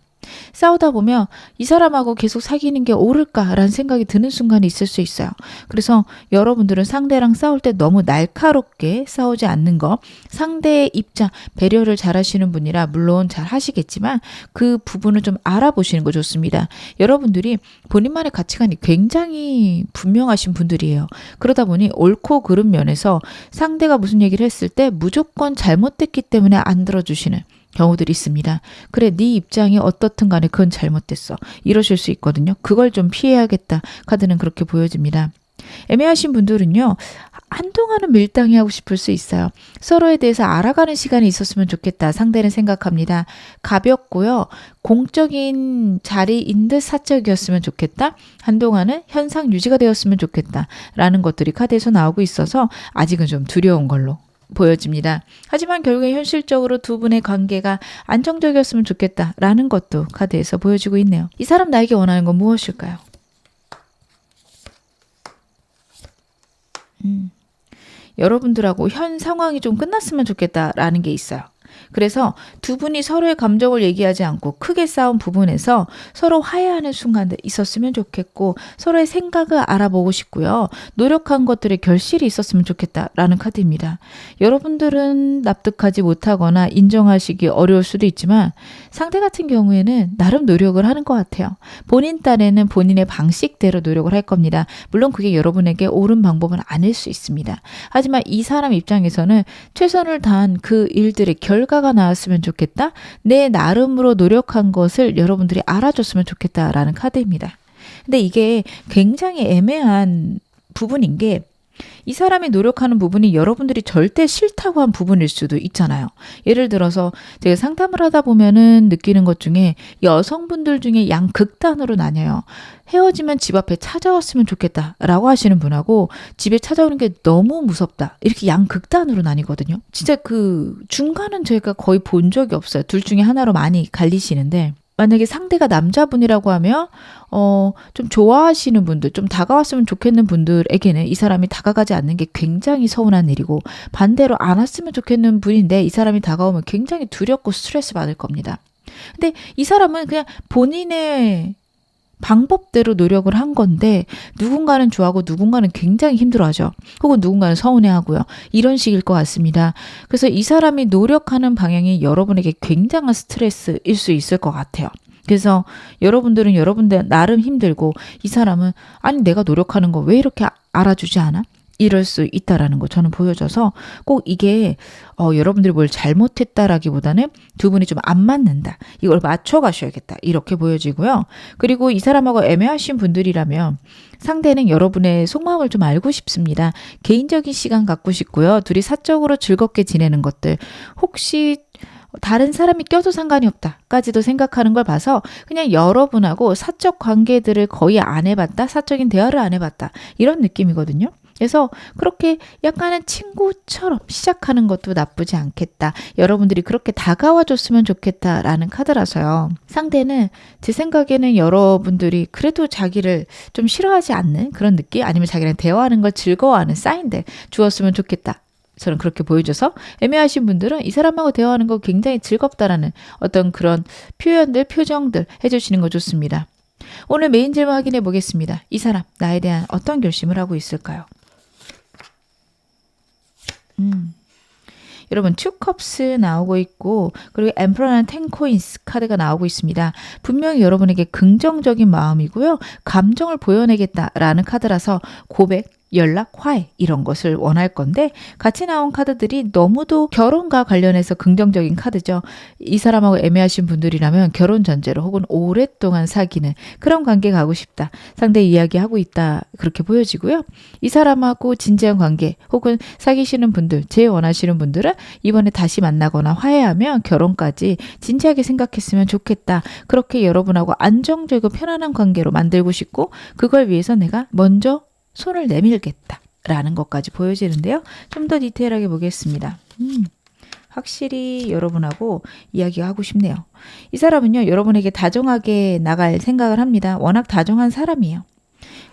[SPEAKER 1] 싸우다 보면 이 사람하고 계속 사귀는 게 옳을까라는 생각이 드는 순간이 있을 수 있어요. 그래서 여러분들은 상대랑 싸울 때 너무 날카롭게 싸우지 않는 거 상대의 입장, 배려를 잘 하시는 분이라 물론 잘 하시겠지만 그 부분을 좀 알아보시는 거 좋습니다. 여러분들이 본인만의 가치관이 굉장히 분명하신 분들이에요. 그러다 보니 옳고 그른 면에서 상대가 무슨 얘기를 했을 때 무조건 잘못됐기 때문에 안 들어주시는 경우들이 있습니다. 그래 네 입장이 어떻든 간에 그건 잘못됐어. 이러실 수 있거든요. 그걸 좀 피해야겠다. 카드는 그렇게 보여집니다. 애매하신 분들은요. 한동안은 밀당이 하고 싶을 수 있어요. 서로에 대해서 알아가는 시간이 있었으면 좋겠다. 상대는 생각합니다. 가볍고요. 공적인 자리인 듯 사적이었으면 좋겠다. 한동안은 현상 유지가 되었으면 좋겠다. 라는 것들이 카드에서 나오고 있어서 아직은 좀 두려운 걸로 보여집니다. 하지만 결국에 현실적으로 두 분의 관계가 안정적이었으면 좋겠다라는 것도 카드에서 보여지고 있네요. 이 사람 나에게 원하는 건 무엇일까요? 여러분들하고 현 상황이 좀 끝났으면 좋겠다라는 게 있어요. 그래서 두 분이 서로의 감정을 얘기하지 않고 크게 싸운 부분에서 서로 화해하는 순간들 있었으면 좋겠고 서로의 생각을 알아보고 싶고요. 노력한 것들의 결실이 있었으면 좋겠다라는 카드입니다. 여러분들은 납득하지 못하거나 인정하시기 어려울 수도 있지만 상대 같은 경우에는 나름 노력을 하는 것 같아요. 본인 딴에는 본인의 방식대로 노력을 할 겁니다. 물론 그게 여러분에게 옳은 방법은 아닐 수 있습니다. 하지만 이 사람 입장에서는 최선을 다한 그 일들의 결과가 나왔으면 좋겠다. 내 나름으로 노력한 것을 여러분들이 알아줬으면 좋겠다라는 카드입니다. 근데 이게 굉장히 애매한 부분인 게 이 사람이 노력하는 부분이 여러분들이 절대 싫다고 한 부분일 수도 있잖아요. 예를 들어서 제가 상담을 하다 보면은 느끼는 것 중에 여성분들 중에 양극단으로 나뉘어요. 헤어지면 집 앞에 찾아왔으면 좋겠다라고 하시는 분하고 집에 찾아오는 게 너무 무섭다. 이렇게 양극단으로 나뉘거든요. 진짜 그 중간은 저희가 거의 본 적이 없어요. 둘 중에 하나로 많이 갈리시는데 만약에 상대가 남자분이라고 하면 좀 좋아하시는 분들, 좀 다가왔으면 좋겠는 분들에게는 이 사람이 다가가지 않는 게 굉장히 서운한 일이고 반대로 안 왔으면 좋겠는 분인데 이 사람이 다가오면 굉장히 두렵고 스트레스 받을 겁니다. 근데 이 사람은 그냥 본인의 방법대로 노력을 한 건데 누군가는 좋아하고 누군가는 굉장히 힘들어하죠. 혹은 누군가는 서운해하고요. 이런 식일 것 같습니다. 그래서 이 사람이 노력하는 방향이 여러분에게 굉장한 스트레스일 수 있을 것 같아요. 그래서 여러분들은 여러분들 나름 힘들고 이 사람은 아니 내가 노력하는 거 왜 이렇게 알아주지 않아? 이럴 수 있다라는 거 저는 보여줘서 꼭 이게 여러분들이 뭘 잘못했다라기보다는 두 분이 좀 안 맞는다. 이걸 맞춰가셔야겠다. 이렇게 보여지고요. 그리고 이 사람하고 애매하신 분들이라면 상대는 여러분의 속마음을 좀 알고 싶습니다. 개인적인 시간 갖고 싶고요. 둘이 사적으로 즐겁게 지내는 것들 혹시 다른 사람이 껴도 상관이 없다까지도 생각하는 걸 봐서 그냥 여러분하고 사적 관계들을 거의 안 해봤다. 사적인 대화를 안 해봤다. 이런 느낌이거든요. 그래서 그렇게 약간은 친구처럼 시작하는 것도 나쁘지 않겠다. 여러분들이 그렇게 다가와 줬으면 좋겠다라는 카드라서요. 상대는 제 생각에는 여러분들이 그래도 자기를 좀 싫어하지 않는 그런 느낌 아니면 자기랑 대화하는 걸 즐거워하는 사인들 주었으면 좋겠다. 저는 그렇게 보여줘서 애매하신 분들은 이 사람하고 대화하는 거 굉장히 즐겁다라는 어떤 그런 표현들, 표정들 해주시는 거 좋습니다. 오늘 메인 질문 확인해 보겠습니다. 이 사람 나에 대한 어떤 결심을 하고 있을까요? 여러분 투 컵스 나오고 있고 그리고 엠퍼러랑 10 코인스 카드가 나오고 있습니다. 분명히 여러분에게 긍정적인 마음이고요. 감정을 보여내겠다라는 카드라서 고백, 연락, 화해 이런 것을 원할 건데 같이 나온 카드들이 너무도 결혼과 관련해서 긍정적인 카드죠. 이 사람하고 애매하신 분들이라면 결혼 전제로 혹은 오랫동안 사귀는 그런 관계 가고 싶다. 상대 이야기하고 있다. 그렇게 보여지고요. 이 사람하고 진지한 관계 혹은 사귀시는 분들, 제일 원하시는 분들은 이번에 다시 만나거나 화해하면 결혼까지 진지하게 생각했으면 좋겠다. 그렇게 여러분하고 안정적이고 편안한 관계로 만들고 싶고 그걸 위해서 내가 먼저 손을 내밀겠다라는 것까지 보여지는데요. 좀 더 디테일하게 보겠습니다. 확실히 여러분하고 이야기가 하고 싶네요. 이 사람은요. 여러분에게 다정하게 나갈 생각을 합니다. 워낙 다정한 사람이에요.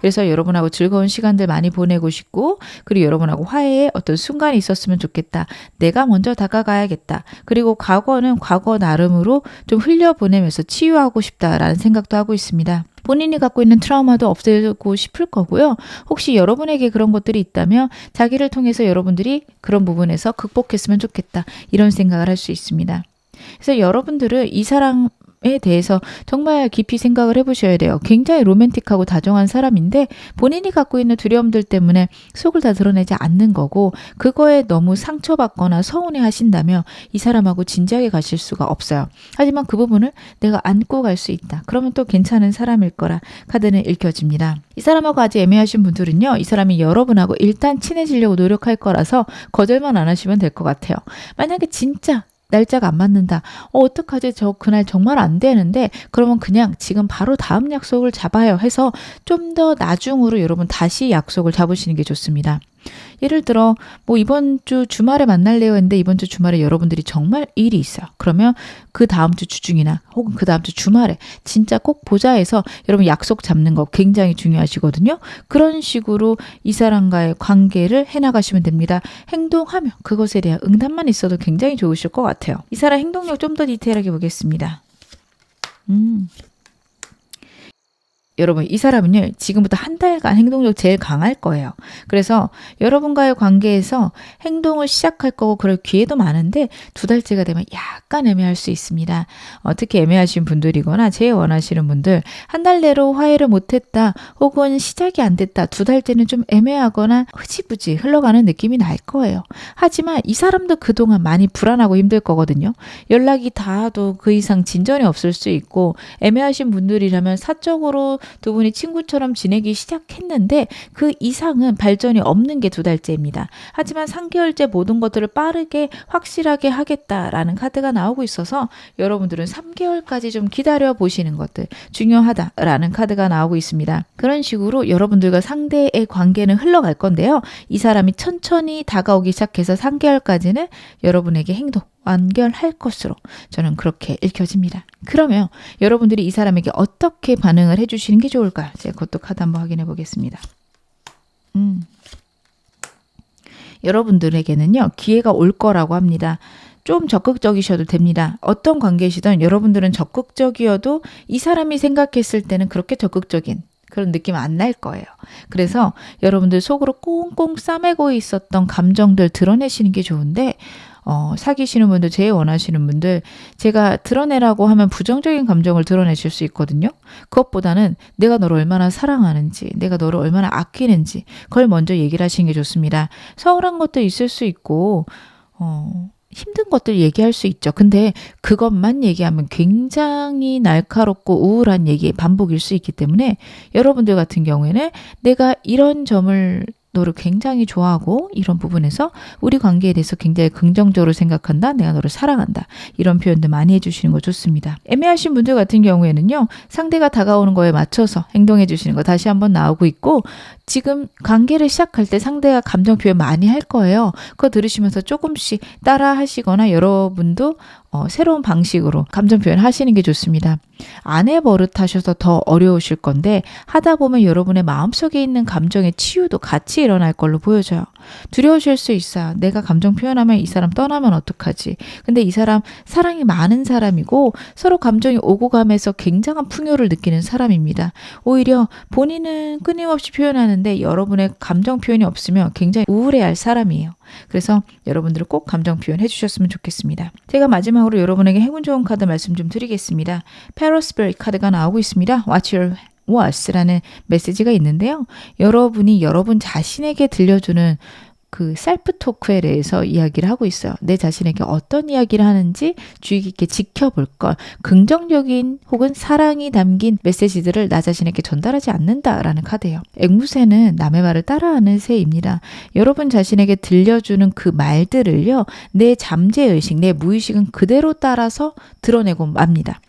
[SPEAKER 1] 그래서 여러분하고 즐거운 시간들 많이 보내고 싶고 그리고 여러분하고 화해의 어떤 순간이 있었으면 좋겠다. 내가 먼저 다가가야겠다. 그리고 과거는 과거 나름으로 좀 흘려보내면서 치유하고 싶다라는 생각도 하고 있습니다. 본인이 갖고 있는 트라우마도 없애고 싶을 거고요. 혹시 여러분에게 그런 것들이 있다면 자기를 통해서 여러분들이 그런 부분에서 극복했으면 좋겠다. 이런 생각을 할 수 있습니다. 그래서 여러분들은 이 사람에 대해서 정말 깊이 생각을 해보셔야 돼요. 굉장히 로맨틱하고 다정한 사람인데 본인이 갖고 있는 두려움들 때문에 속을 다 드러내지 않는 거고 그거에 너무 상처받거나 서운해 하신다면 이 사람하고 진지하게 가실 수가 없어요. 하지만 그 부분을 내가 안고 갈 수 있다. 그러면 또 괜찮은 사람일 거라 카드는 읽혀집니다. 이 사람하고 아직 애매하신 분들은요. 이 사람이 여러분하고 일단 친해지려고 노력할 거라서 거절만 안 하시면 될 것 같아요. 만약에 진짜 날짜가 안 맞는다. 어떡하지? 저 그날 정말 안 되는데 그러면 그냥 지금 바로 다음 약속을 잡아요 해서 좀 더 나중으로 여러분 다시 약속을 잡으시는 게 좋습니다. 예를 들어 뭐 이번 주 주말에 만날래요 했는데 이번 주 주말에 여러분들이 정말 일이 있어요. 그러면 그 다음 주 주중이나 혹은 그 다음 주 주말에 진짜 꼭 보자 해서 여러분 약속 잡는 거 굉장히 중요하시거든요. 그런 식으로 이 사람과의 관계를 해나가시면 됩니다. 행동하면 그것에 대한 응답만 있어도 굉장히 좋으실 것 같아요. 이 사람 행동력 좀 더 디테일하게 보겠습니다. 여러분 이 사람은요 지금부터 한 달간 행동력 제일 강할 거예요. 그래서 여러분과의 관계에서 행동을 시작할 거고 그럴 기회도 많은데 2달째가 되면 약간 애매할 수 있습니다. 특히 애매하신 분들이거나 제일 원하시는 분들 한 달 내로 화해를 못했다 혹은 시작이 안 됐다 2달째는 좀 애매하거나 흐지부지 흘러가는 느낌이 날 거예요. 하지만 이 사람도 그동안 많이 불안하고 힘들 거거든요. 연락이 닿아도 그 이상 진전이 없을 수 있고 애매하신 분들이라면 사적으로 두 분이 친구처럼 지내기 시작했는데 그 이상은 발전이 없는 게 2달째입니다. 하지만 3개월째 모든 것들을 빠르게 확실하게 하겠다라는 카드가 나오고 있어서 여러분들은 3개월까지 좀 기다려 보시는 것들 중요하다라는 카드가 나오고 있습니다. 그런 식으로 여러분들과 상대의 관계는 흘러갈 건데요. 이 사람이 천천히 다가오기 시작해서 3개월까지는 여러분에게 행동 완결할 것으로 저는 그렇게 읽혀집니다. 그러면 여러분들이 이 사람에게 어떻게 반응을 해주시는 게 좋을까요? 제가 그것도 카드 한번 확인해 보겠습니다. 여러분들에게는요 기회가 올 거라고 합니다. 좀 적극적이셔도 됩니다. 어떤 관계시든 여러분들은 적극적이어도 이 사람이 생각했을 때는 그렇게 적극적인 그런 느낌 안 날 거예요. 그래서 여러분들 속으로 꽁꽁 싸매고 있었던 감정들 드러내시는 게 좋은데 사귀시는 분들, 제일 원하시는 분들 제가 드러내라고 하면 부정적인 감정을 드러내실 수 있거든요. 그것보다는 내가 너를 얼마나 사랑하는지, 내가 너를 얼마나 아끼는지 그걸 먼저 얘기를 하시는 게 좋습니다. 서운한 것도 있을 수 있고 힘든 것들 얘기할 수 있죠. 근데 그것만 얘기하면 굉장히 날카롭고 우울한 얘기의 반복일 수 있기 때문에 여러분들 같은 경우에는 내가 이런 점을 너를 굉장히 좋아하고 이런 부분에서 우리 관계에 대해서 굉장히 긍정적으로 생각한다. 내가 너를 사랑한다. 이런 표현들 많이 해주시는 거 좋습니다. 애매하신 분들 같은 경우에는요. 상대가 다가오는 거에 맞춰서 행동해 주시는 거 다시 한번 나오고 있고 지금 관계를 시작할 때 상대가 감정 표현 많이 할 거예요. 그거 들으시면서 조금씩 따라 하시거나 여러분도 새로운 방식으로 감정 표현 하시는 게 좋습니다. 아내 버릇하셔서 더 어려우실 건데 하다 보면 여러분의 마음속에 있는 감정의 치유도 같이 일어날 걸로 보여져요. 두려우실 수 있어요. 내가 감정 표현하면 이 사람 떠나면 어떡하지? 근데 이 사람 사랑이 많은 사람이고 서로 감정이 오고 가면서 굉장한 풍요를 느끼는 사람입니다. 오히려 본인은 끊임없이 표현하는데 여러분의 감정 표현이 없으면 굉장히 우울해할 사람이에요. 그래서 여러분들 꼭 감정 표현해 주셨으면 좋겠습니다. 제가 마지막으로 여러분에게 행운 좋은 카드 말씀 좀 드리겠습니다. 페로스베리 카드가 나오고 있습니다. Watch your words라는 메시지가 있는데요. 여러분이 여러분 자신에게 들려주는 그 셀프 토크에 대해서 이야기를 하고 있어요. 내 자신에게 어떤 이야기를 하는지 주의 깊게 지켜볼 걸. 긍정적인 혹은 사랑이 담긴 메시지들을 나 자신에게 전달하지 않는다라는 카드예요. 앵무새는 남의 말을 따라하는 새입니다. 여러분 자신에게 들려주는 그 말들을요. 내 잠재의식, 내 무의식은 그대로 따라서 드러내고 맙니다.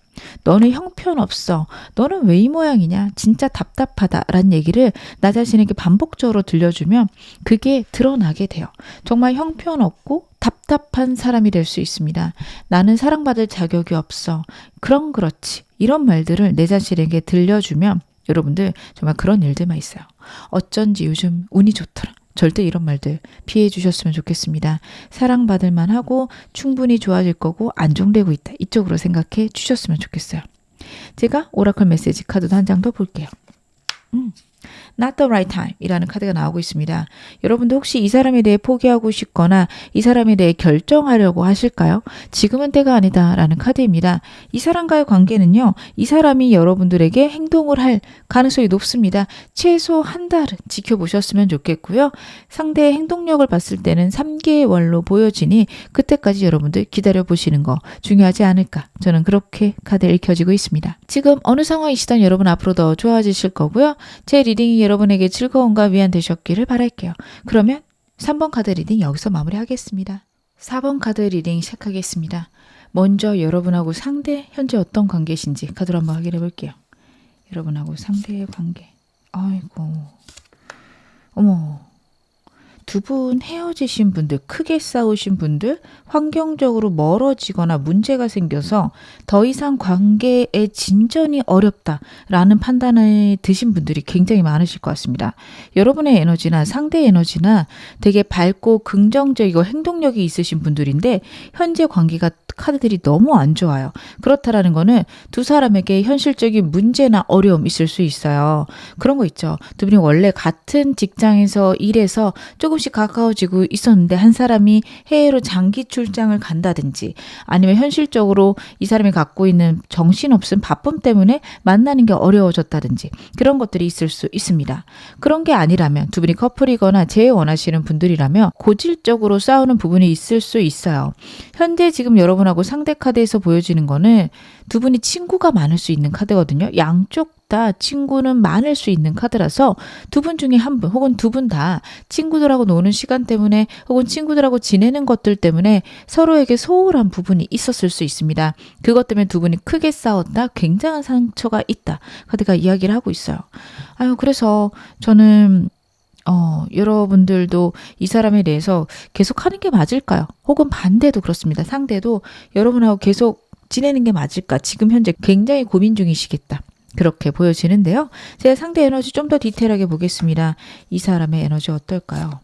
[SPEAKER 1] 너는 형편없어. 너는 왜 이 모양이냐. 진짜 답답하다. 라는 얘기를 나 자신에게 반복적으로 들려주면 그게 드러나게 돼요. 정말 형편없고 답답한 사람이 될 수 있습니다. 나는 사랑받을 자격이 없어. 그렇지. 이런 말들을 내 자신에게 들려주면 여러분들 정말 그런 일들만 있어요. 어쩐지 요즘 운이 좋더라. 절대 이런 말들 피해 주셨으면 좋겠습니다. 사랑받을 만하고 충분히 좋아질 거고 안정되고 있다. 이쪽으로 생각해 주셨으면 좋겠어요. 제가 오라클 메시지 카드도 한 장 더 볼게요. Not the right time 이라는 카드가 나오고 있습니다. 여러분도 혹시 이 사람에 대해 포기하고 싶거나 이 사람에 대해 결정하려고 하실까요? 지금은 때가 아니다 라는 카드입니다. 이 사람과의 관계는요. 이 사람이 여러분들에게 행동을 할 가능성이 높습니다. 최소 한 달은 지켜보셨으면 좋겠고요. 상대의 행동력을 봤을 때는 3개월로 보여지니 그때까지 여러분들 기다려보시는 거 중요하지 않을까. 저는 그렇게 카드 읽혀지고 있습니다. 지금 어느 상황이시든 여러분 앞으로 더 좋아지실 거고요. 제 리딩이 여러분에게 즐거움과 위안 되셨기를 바랄게요. 그러면 3번 카드 리딩 여기서 마무리하겠습니다. 4번 카드 리딩 시작하겠습니다. 먼저 여러분하고 상대 현재 어떤 관계신지 카드로 한번 확인해 볼게요. 여러분하고 상대의 관계. 아이고. 어머. 두 분 헤어지신 분들, 크게 싸우신 분들, 환경적으로 멀어지거나 문제가 생겨서 더 이상 관계의 진전이 어렵다라는 판단을 드신 분들이 굉장히 많으실 것 같습니다. 여러분의 에너지나 상대 에너지나 되게 밝고 긍정적이고 행동력이 있으신 분들인데 현재 관계가 카드들이 너무 안 좋아요. 그렇다라는 거는 두 사람에게 현실적인 문제나 어려움 있을 수 있어요. 그런 거 있죠. 두 분이 원래 같은 직장에서 일해서 조금씩 가까워지고 있었는데 한 사람이 해외로 장기 출장을 간다든지 아니면 현실적으로 이 사람이 갖고 있는 정신없음 바쁨 때문에 만나는 게 어려워졌다든지 그런 것들이 있을 수 있습니다. 그런 게 아니라면 두 분이 커플이거나 재원하시는 분들이라면 고질적으로 싸우는 부분이 있을 수 있어요. 현재 지금 여러분하고 상대 카드에서 보여지는 거는 두 분이 친구가 많을 수 있는 카드거든요. 양쪽 다 친구는 많을 수 있는 카드라서 두 분 중에 한 분 혹은 두 분 다 친구들하고 노는 시간 때문에 혹은 친구들하고 지내는 것들 때문에 서로에게 소홀한 부분이 있었을 수 있습니다. 그것 때문에 두 분이 크게 싸웠다. 굉장한 상처가 있다. 카드가 이야기를 하고 있어요. 그래서 저는 여러분들도 이 사람에 대해서 계속 하는 게 맞을까요? 혹은 반대도 그렇습니다. 상대도 여러분하고 계속 지내는 게 맞을까? 지금 현재 굉장히 고민 중이시겠다. 그렇게 보여지는데요. 제가 상대 에너지 좀 더 디테일하게 보겠습니다. 이 사람의 에너지 어떨까요?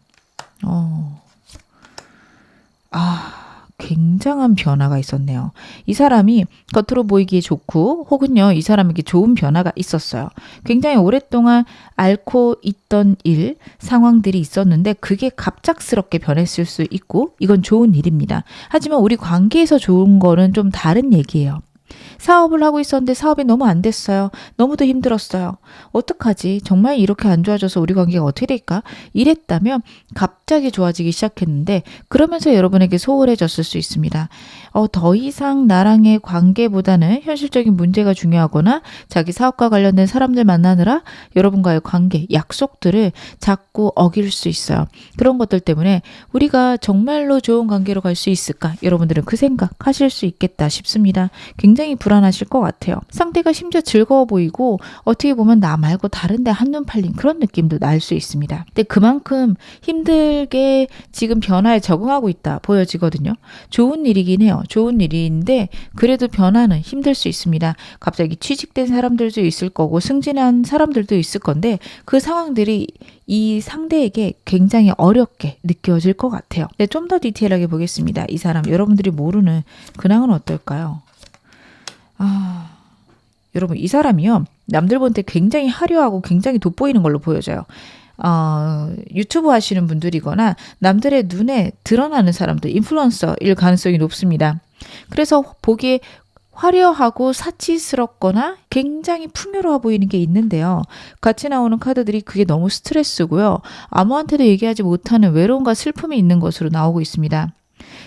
[SPEAKER 1] 굉장한 변화가 있었네요. 이 사람이 겉으로 보이기에 좋고 혹은요 이 사람에게 좋은 변화가 있었어요. 굉장히 오랫동안 앓고 있던 일, 상황들이 있었는데 그게 갑작스럽게 변했을 수 있고 이건 좋은 일입니다. 하지만 우리 관계에서 좋은 거는 좀 다른 얘기예요. 사업을 하고 있었는데 사업이 너무 안 됐어요. 너무도 힘들었어요. 어떡하지? 정말 이렇게 안 좋아져서 우리 관계가 어떻게 될까? 이랬다면 갑자기 좋아지기 시작했는데 그러면서 여러분에게 소홀해졌을 수 있습니다. 더 이상 나랑의 관계보다는 현실적인 문제가 중요하거나 자기 사업과 관련된 사람들 만나느라 여러분과의 관계, 약속들을 자꾸 어길 수 있어요. 그런 것들 때문에 우리가 정말로 좋은 관계로 갈 수 있을까? 여러분들은 그 생각 하실 수 있겠다 싶습니다. 굉장히 불안하실 것 같아요. 상대가 심지어 즐거워 보이고 어떻게 보면 나 말고 다른 데 한눈 팔린 그런 느낌도 날 수 있습니다. 근데 그만큼 힘들게 지금 변화에 적응하고 있다 보여지거든요. 좋은 일이긴 해요. 좋은 일인데 그래도 변화는 힘들 수 있습니다. 갑자기 취직된 사람들도 있을 거고 승진한 사람들도 있을 건데 그 상황들이 이 상대에게 굉장히 어렵게 느껴질 것 같아요. 네, 좀 더 디테일하게 보겠습니다. 이 사람 여러분들이 모르는 근황은 어떨까요? 여러분 이 사람이요. 남들 볼 때 굉장히 화려하고 굉장히 돋보이는 걸로 보여져요. 유튜브 하시는 분들이거나 남들의 눈에 드러나는 사람들, 인플루언서일 가능성이 높습니다. 그래서 보기에 화려하고 사치스럽거나 굉장히 풍요로워 보이는 게 있는데요. 같이 나오는 카드들이 그게 너무 스트레스고요. 아무한테도 얘기하지 못하는 외로움과 슬픔이 있는 것으로 나오고 있습니다.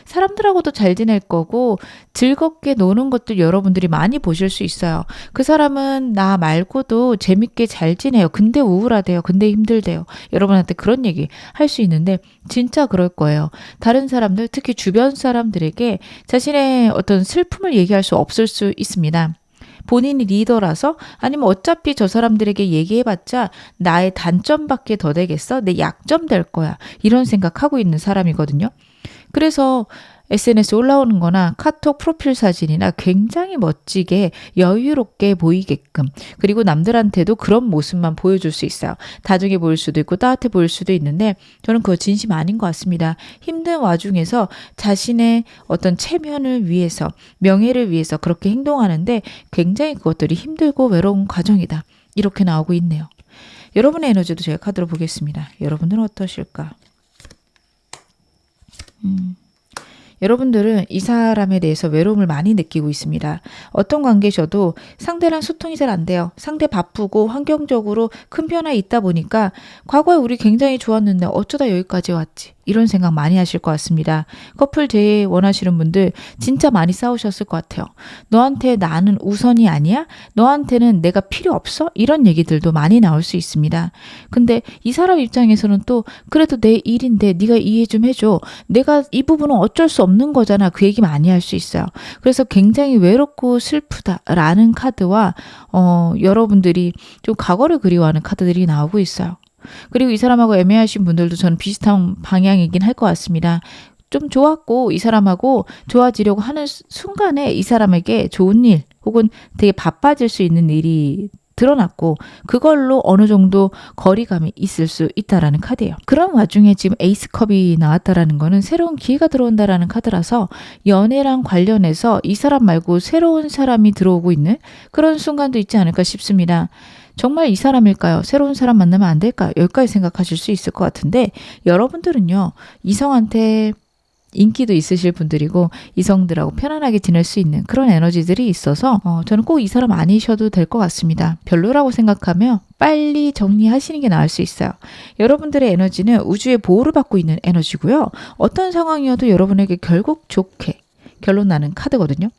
[SPEAKER 1] 사람들하고도 잘 지낼 거고 즐겁게 노는 것들 여러분들이 많이 보실 수 있어요. 그 사람은 나 말고도 재밌게 잘 지내요. 근데 우울하대요. 근데 힘들대요. 여러분한테 그런 얘기 할 수 있는데 진짜 그럴 거예요. 다른 사람들, 특히 주변 사람들에게 자신의 어떤 슬픔을 얘기할 수 없을 수 있습니다. 본인이 리더라서 아니면 어차피 저 사람들에게 얘기해봤자 나의 단점밖에 더 되겠어? 내 약점 될 거야. 이런 생각하고 있는 사람이거든요. 그래서 SNS 올라오는 거나 카톡 프로필 사진이나 굉장히 멋지게 여유롭게 보이게끔 그리고 남들한테도 그런 모습만 보여줄 수 있어요. 다정해 보일 수도 있고 따뜻해 보일 수도 있는데 저는 그거 진심 아닌 것 같습니다. 힘든 와중에서 자신의 어떤 체면을 위해서 명예를 위해서 그렇게 행동하는데 굉장히 그것들이 힘들고 외로운 과정이다. 이렇게 나오고 있네요. 여러분의 에너지도 제가 카드로 보겠습니다. 여러분들은 어떠실까? 여러분들은 이 사람에 대해서 외로움을 많이 느끼고 있습니다. 어떤 관계셔도 상대랑 소통이 잘 안 돼요. 상대 바쁘고 환경적으로 큰 변화 있다 보니까 과거에 우리 굉장히 좋았는데 어쩌다 여기까지 왔지. 이런 생각 많이 하실 것 같습니다. 커플 재회 원하시는 분들 진짜 많이 싸우셨을 것 같아요. 너한테 나는 우선이 아니야? 너한테는 내가 필요 없어? 이런 얘기들도 많이 나올 수 있습니다. 근데 이 사람 입장에서는 또 그래도 내 일인데 네가 이해 좀 해줘. 내가 이 부분은 어쩔 수 없는 거잖아. 그 얘기 많이 할 수 있어요. 그래서 굉장히 외롭고 슬프다라는 카드와 여러분들이 좀 과거를 그리워하는 카드들이 나오고 있어요. 그리고 이 사람하고 애매하신 분들도 저는 비슷한 방향이긴 할 것 같습니다. 좀 좋았고 이 사람하고 좋아지려고 하는 순간에 이 사람에게 좋은 일 혹은 되게 바빠질 수 있는 일이 드러났고 그걸로 어느 정도 거리감이 있을 수 있다라는 카드예요. 그런 와중에 지금 에이스컵이 나왔다라는 거는 새로운 기회가 들어온다라는 카드라서 연애랑 관련해서 이 사람 말고 새로운 사람이 들어오고 있는 그런 순간도 있지 않을까 싶습니다. 정말 이 사람일까요? 새로운 사람 만나면 안 될까요? 여기까지 생각하실 수 있을 것 같은데 여러분들은요. 이성한테 인기도 있으실 분들이고 이성들하고 편안하게 지낼 수 있는 그런 에너지들이 있어서 저는 꼭 이 사람 아니셔도 될 것 같습니다. 별로라고 생각하면 빨리 정리하시는 게 나을 수 있어요. 여러분들의 에너지는 우주의 보호를 받고 있는 에너지고요. 어떤 상황이어도 여러분에게 결국 좋게 결론 나는 카드거든요.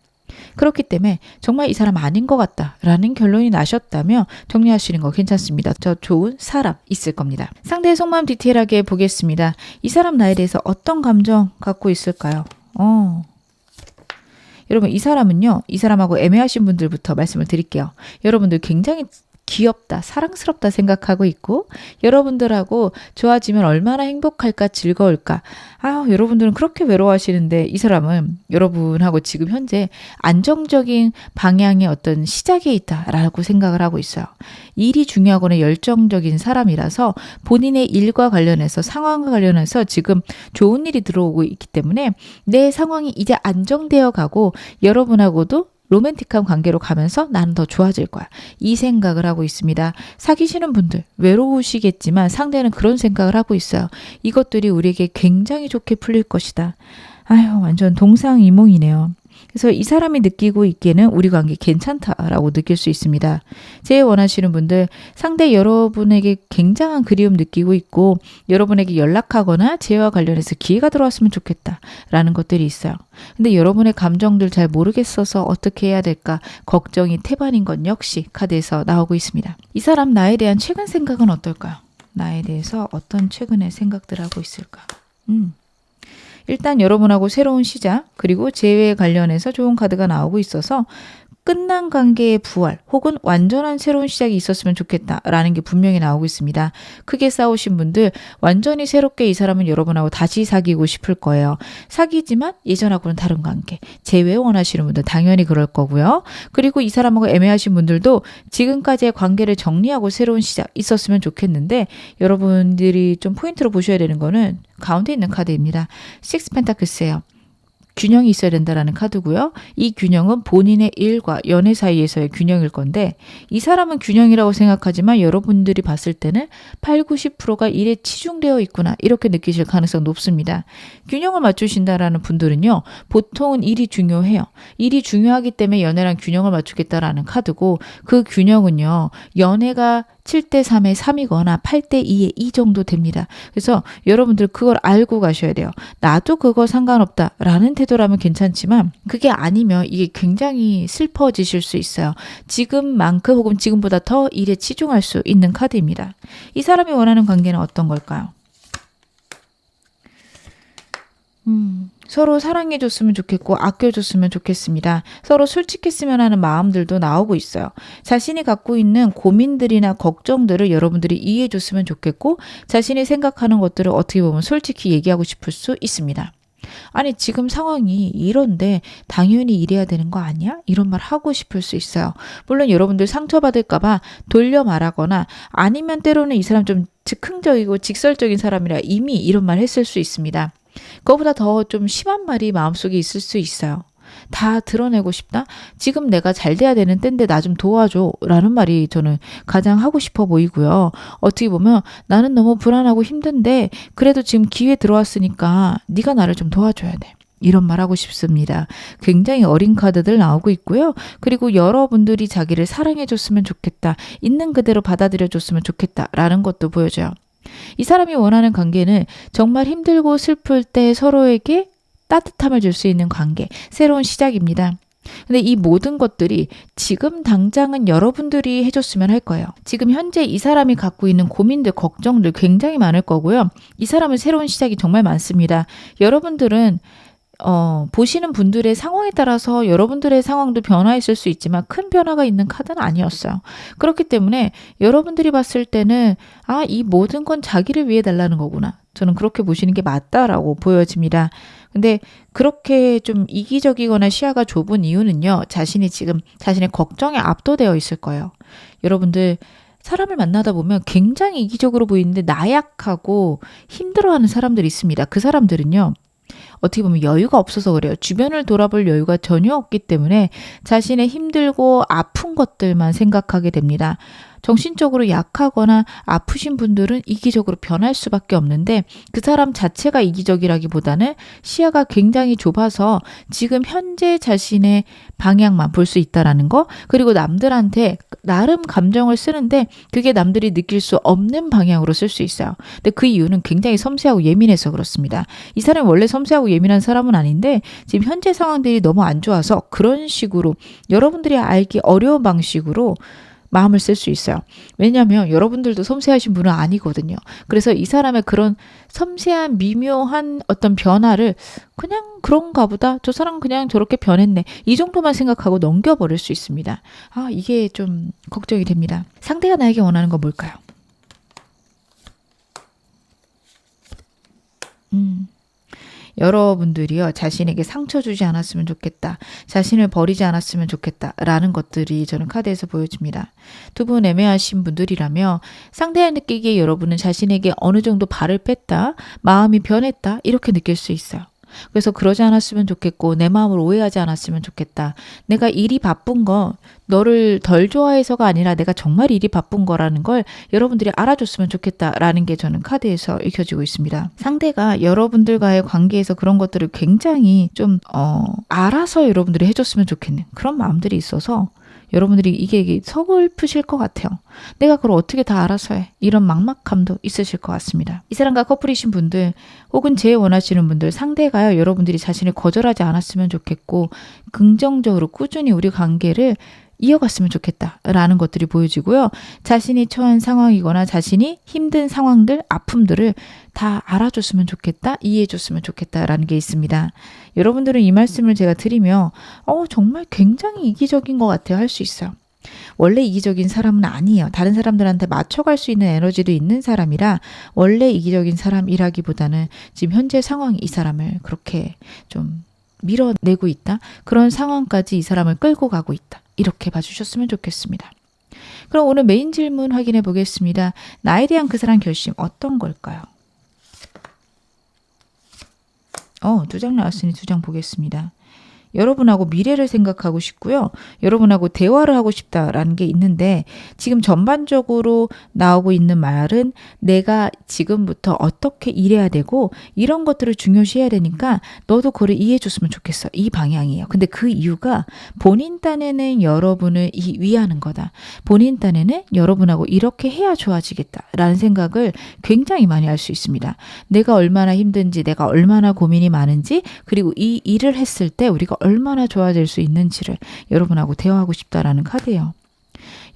[SPEAKER 1] 그렇기 때문에 정말 이 사람 아닌 것 같다라는 결론이 나셨다면 정리하시는 거 괜찮습니다. 저 좋은 사람 있을 겁니다. 상대의 속마음 디테일하게 보겠습니다. 이 사람 나에 대해서 어떤 감정 갖고 있을까요? 여러분 이 사람은요. 이 사람하고 애매하신 분들부터 말씀을 드릴게요. 여러분들 굉장히 귀엽다, 사랑스럽다 생각하고 있고 여러분들하고 좋아지면 얼마나 행복할까, 즐거울까. 여러분들은 그렇게 외로워하시는데 이 사람은 여러분하고 지금 현재 안정적인 방향의 어떤 시작에 있다라고 생각을 하고 있어요. 일이 중요하거나 열정적인 사람이라서 본인의 일과 관련해서 상황과 관련해서 지금 좋은 일이 들어오고 있기 때문에 내 상황이 이제 안정되어 가고 여러분하고도 로맨틱한 관계로 가면서 나는 더 좋아질 거야. 이 생각을 하고 있습니다. 사귀시는 분들 외로우시겠지만 상대는 그런 생각을 하고 있어요. 이것들이 우리에게 굉장히 좋게 풀릴 것이다. 완전 동상이몽이네요. 그래서 이 사람이 느끼고 있기에는 우리 관계 괜찮다라고 느낄 수 있습니다. 제일 원하시는 분들 상대 여러분에게 굉장한 그리움 느끼고 있고 여러분에게 연락하거나 재회와 관련해서 기회가 들어왔으면 좋겠다라는 것들이 있어요. 근데 여러분의 감정들 잘 모르겠어서 어떻게 해야 될까 걱정이 태반인 건 역시 카드에서 나오고 있습니다. 이 사람 나에 대한 최근 생각은 어떨까요? 나에 대해서 어떤 최근의 생각들 하고 있을까? 일단 여러분하고 새로운 시작 그리고 재회에 관련해서 좋은 카드가 나오고 있어서 끝난 관계의 부활 혹은 완전한 새로운 시작이 있었으면 좋겠다라는 게 분명히 나오고 있습니다. 크게 싸우신 분들 완전히 새롭게 이 사람은 여러분하고 다시 사귀고 싶을 거예요. 사귀지만 예전하고는 다른 관계. 재회 원하시는 분들 당연히 그럴 거고요. 그리고 이 사람하고 애매하신 분들도 지금까지의 관계를 정리하고 새로운 시작 있었으면 좋겠는데 여러분들이 좀 포인트로 보셔야 되는 거는 가운데 있는 카드입니다. 식스 펜타클스예요. 균형이 있어야 된다라는 카드고요. 이 균형은 본인의 일과 연애 사이에서의 균형일 건데 이 사람은 균형이라고 생각하지만 여러분들이 봤을 때는 8, 90%가 일에 치중되어 있구나 이렇게 느끼실 가능성이 높습니다. 균형을 맞추신다라는 분들은요. 보통은 일이 중요해요. 일이 중요하기 때문에 연애랑 균형을 맞추겠다라는 카드고 그 균형은요. 연애가 7대3의 3이거나 8대2의 2 정도 됩니다. 그래서 여러분들 그걸 알고 가셔야 돼요. 나도 그거 상관없다라는 태도라면 괜찮지만 그게 아니면 이게 굉장히 슬퍼지실 수 있어요. 지금만큼 혹은 지금보다 더 일에 치중할 수 있는 카드입니다. 이 사람이 원하는 관계는 어떤 걸까요? 서로 사랑해줬으면 좋겠고 아껴줬으면 좋겠습니다. 서로 솔직했으면 하는 마음들도 나오고 있어요. 자신이 갖고 있는 고민들이나 걱정들을 여러분들이 이해해줬으면 좋겠고 자신이 생각하는 것들을 어떻게 보면 솔직히 얘기하고 싶을 수 있습니다. 아니 지금 상황이 이런데 당연히 이래야 되는 거 아니야? 이런 말 하고 싶을 수 있어요. 물론 여러분들 상처받을까 봐 돌려 말하거나 아니면 때로는 이 사람 좀 즉흥적이고 직설적인 사람이라 이미 이런 말 했을 수 있습니다. 그거보다 더 좀 심한 말이 마음속에 있을 수 있어요. 다 드러내고 싶다? 지금 내가 잘 돼야 되는 때인데 나 좀 도와줘 라는 말이 저는 가장 하고 싶어 보이고요. 어떻게 보면 나는 너무 불안하고 힘든데 그래도 지금 기회 들어왔으니까 네가 나를 좀 도와줘야 돼. 이런 말 하고 싶습니다. 굉장히 어린 카드들 나오고 있고요. 그리고 여러분들이 자기를 사랑해줬으면 좋겠다. 있는 그대로 받아들여줬으면 좋겠다라는 것도 보여줘요. 이 사람이 원하는 관계는 정말 힘들고 슬플 때 서로에게 따뜻함을 줄 수 있는 관계, 새로운 시작입니다. 근데 이 모든 것들이 지금 당장은 여러분들이 해줬으면 할 거예요. 지금 현재 이 사람이 갖고 있는 고민들, 걱정들 굉장히 많을 거고요. 이 사람은 새로운 시작이 정말 많습니다. 여러분들은 보시는 분들의 상황에 따라서 여러분들의 상황도 변화했을 수 있지만 큰 변화가 있는 카드는 아니었어요. 그렇기 때문에 여러분들이 봤을 때는 이 모든 건 자기를 위해 달라는 거구나. 저는 그렇게 보시는 게 맞다라고 보여집니다. 근데 그렇게 좀 이기적이거나 시야가 좁은 이유는요. 자신이 지금 자신의 걱정에 압도되어 있을 거예요. 여러분들 사람을 만나다 보면 굉장히 이기적으로 보이는데 나약하고 힘들어하는 사람들이 있습니다. 그 사람들은요. 어떻게 보면 여유가 없어서 그래요. 주변을 돌아볼 여유가 전혀 없기 때문에 자신의 힘들고 아픈 것들만 생각하게 됩니다. 정신적으로 약하거나 아프신 분들은 이기적으로 변할 수밖에 없는데 그 사람 자체가 이기적이라기보다는 시야가 굉장히 좁아서 지금 현재 자신의 방향만 볼 수 있다라는 거, 그리고 남들한테 나름 감정을 쓰는데 그게 남들이 느낄 수 없는 방향으로 쓸 수 있어요. 근데 그 이유는 굉장히 섬세하고 예민해서 그렇습니다. 이 사람이 원래 섬세하고 예민한 사람은 아닌데 지금 현재 상황들이 너무 안 좋아서 그런 식으로 여러분들이 알기 어려운 방식으로 마음을 쓸 수 있어요. 왜냐하면 여러분들도 섬세하신 분은 아니거든요. 그래서 이 사람의 그런 섬세한 미묘한 어떤 변화를 그냥 그런가 보다. 저 사람 그냥 저렇게 변했네. 이 정도만 생각하고 넘겨버릴 수 있습니다. 이게 좀 걱정이 됩니다. 상대가 나에게 원하는 건 뭘까요? 여러분들이요, 자신에게 상처 주지 않았으면 좋겠다. 자신을 버리지 않았으면 좋겠다. 라는 것들이 저는 카드에서 보여집니다. 두 분 애매하신 분들이라며 상대가 느끼기에 여러분은 자신에게 어느 정도 발을 뺐다, 마음이 변했다, 이렇게 느낄 수 있어요. 그래서 그러지 않았으면 좋겠고 내 마음을 오해하지 않았으면 좋겠다. 내가 일이 바쁜 거 너를 덜 좋아해서가 아니라 내가 정말 일이 바쁜 거라는 걸 여러분들이 알아줬으면 좋겠다라는 게 저는 카드에서 읽혀지고 있습니다. 상대가 여러분들과의 관계에서 그런 것들을 굉장히 좀 알아서 여러분들이 해줬으면 좋겠는 그런 마음들이 있어서 여러분들이 이게 서글프실 것 같아요. 내가 그걸 어떻게 다 알아서 해. 이런 막막함도 있으실 것 같습니다. 이 사람과 커플이신 분들 혹은 제 원하시는 분들 상대가요. 여러분들이 자신을 거절하지 않았으면 좋겠고 긍정적으로 꾸준히 우리 관계를 이어갔으면 좋겠다라는 것들이 보여지고요. 자신이 처한 상황이거나 자신이 힘든 상황들, 아픔들을 다 알아줬으면 좋겠다, 이해해줬으면 좋겠다라는 게 있습니다. 여러분들은 이 말씀을 제가 드리며 정말 굉장히 이기적인 것 같아요. 할 수 있어요. 원래 이기적인 사람은 아니에요. 다른 사람들한테 맞춰갈 수 있는 에너지도 있는 사람이라 원래 이기적인 사람이라기보다는 지금 현재 상황이 이 사람을 그렇게 좀 밀어내고 있다. 그런 상황까지 이 사람을 끌고 가고 있다. 이렇게 봐주셨으면 좋겠습니다. 그럼 오늘 메인 질문 확인해 보겠습니다. 나에 대한 그 사람 결심 어떤 걸까요? 2장 나왔으니 2장 보겠습니다. 여러분하고 미래를 생각하고 싶고요. 여러분하고 대화를 하고 싶다라는 게 있는데 지금 전반적으로 나오고 있는 말은 내가 지금부터 어떻게 일해야 되고 이런 것들을 중요시해야 되니까 너도 그걸 이해해 줬으면 좋겠어. 이 방향이에요. 근데 그 이유가 본인 딴에는 여러분을 위하는 거다. 본인 딴에는 여러분하고 이렇게 해야 좋아지겠다라는 생각을 굉장히 많이 할 수 있습니다. 내가 얼마나 힘든지 내가 얼마나 고민이 많은지 그리고 이 일을 했을 때 우리가 얼마나 좋아질 수 있는지를 여러분하고 대화하고 싶다라는 카드예요.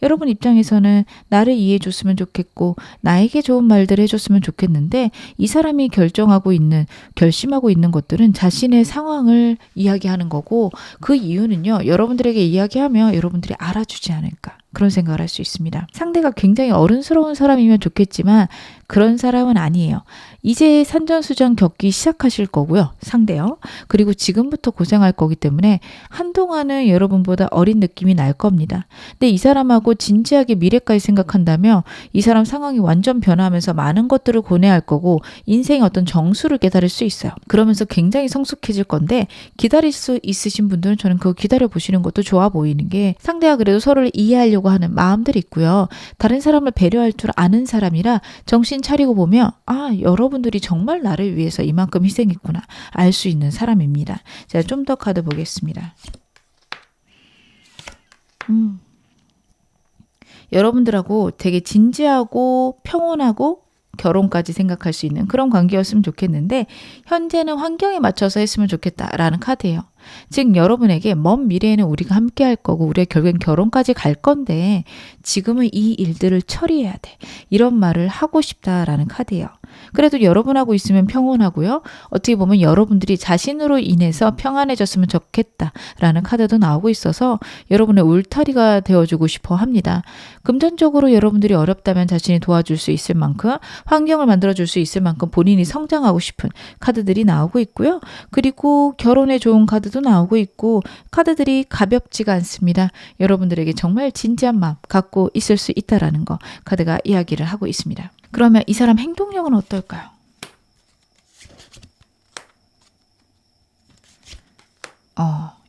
[SPEAKER 1] 여러분 입장에서는 나를 이해해 줬으면 좋겠고 나에게 좋은 말들을 해줬으면 좋겠는데 이 사람이 결심하고 있는 것들은 자신의 상황을 이야기하는 거고 그 이유는요. 여러분들에게 이야기하면 여러분들이 알아주지 않을까 그런 생각을 할 수 있습니다. 상대가 굉장히 어른스러운 사람이면 좋겠지만 그런 사람은 아니에요. 이제 산전수전 겪기 시작하실 거고요. 상대요. 그리고 지금부터 고생할 거기 때문에 한동안은 여러분보다 어린 느낌이 날 겁니다. 근데 이 사람하고 진지하게 미래까지 생각한다면 이 사람 상황이 완전 변하면서 많은 것들을 고뇌할 거고 인생의 어떤 정수를 깨달을 수 있어요. 그러면서 굉장히 성숙해질 건데 기다릴 수 있으신 분들은 저는 그거 기다려보시는 것도 좋아 보이는 게 상대가 그래도 서로를 이해하려고 하는 마음들이 있고요. 다른 사람을 배려할 줄 아는 사람이라 정신 차리고 보면 여러분들이 정말 나를 위해서 이만큼 희생했구나 알 수 있는 사람입니다. 제가 좀 더 카드 보겠습니다. 여러분들하고 되게 진지하고 평온하고 결혼까지 생각할 수 있는 그런 관계였으면 좋겠는데 현재는 환경에 맞춰서 했으면 좋겠다라는 카드예요. 즉 여러분에게 먼 미래에는 우리가 함께 할 거고 우리가 결국엔 결혼까지 갈 건데 지금은 이 일들을 처리해야 돼. 이런 말을 하고 싶다라는 카드예요. 그래도 여러분하고 있으면 평온하고요. 어떻게 보면 여러분들이 자신으로 인해서 평안해졌으면 좋겠다라는 카드도 나오고 있어서 여러분의 울타리가 되어주고 싶어 합니다. 금전적으로 여러분들이 어렵다면 자신이 도와줄 수 있을 만큼 환경을 만들어줄 수 있을 만큼 본인이 성장하고 싶은 카드들이 나오고 있고요. 그리고 결혼에 좋은 카드도 나오고 있고 카드들이 가볍지가 않습니다. 여러분들에게 정말 진지한 마음 갖고 있을 수 있다라는 거 카드가 이야기를 하고 있습니다. 그러면 이 사람 행동력은 어떨까요?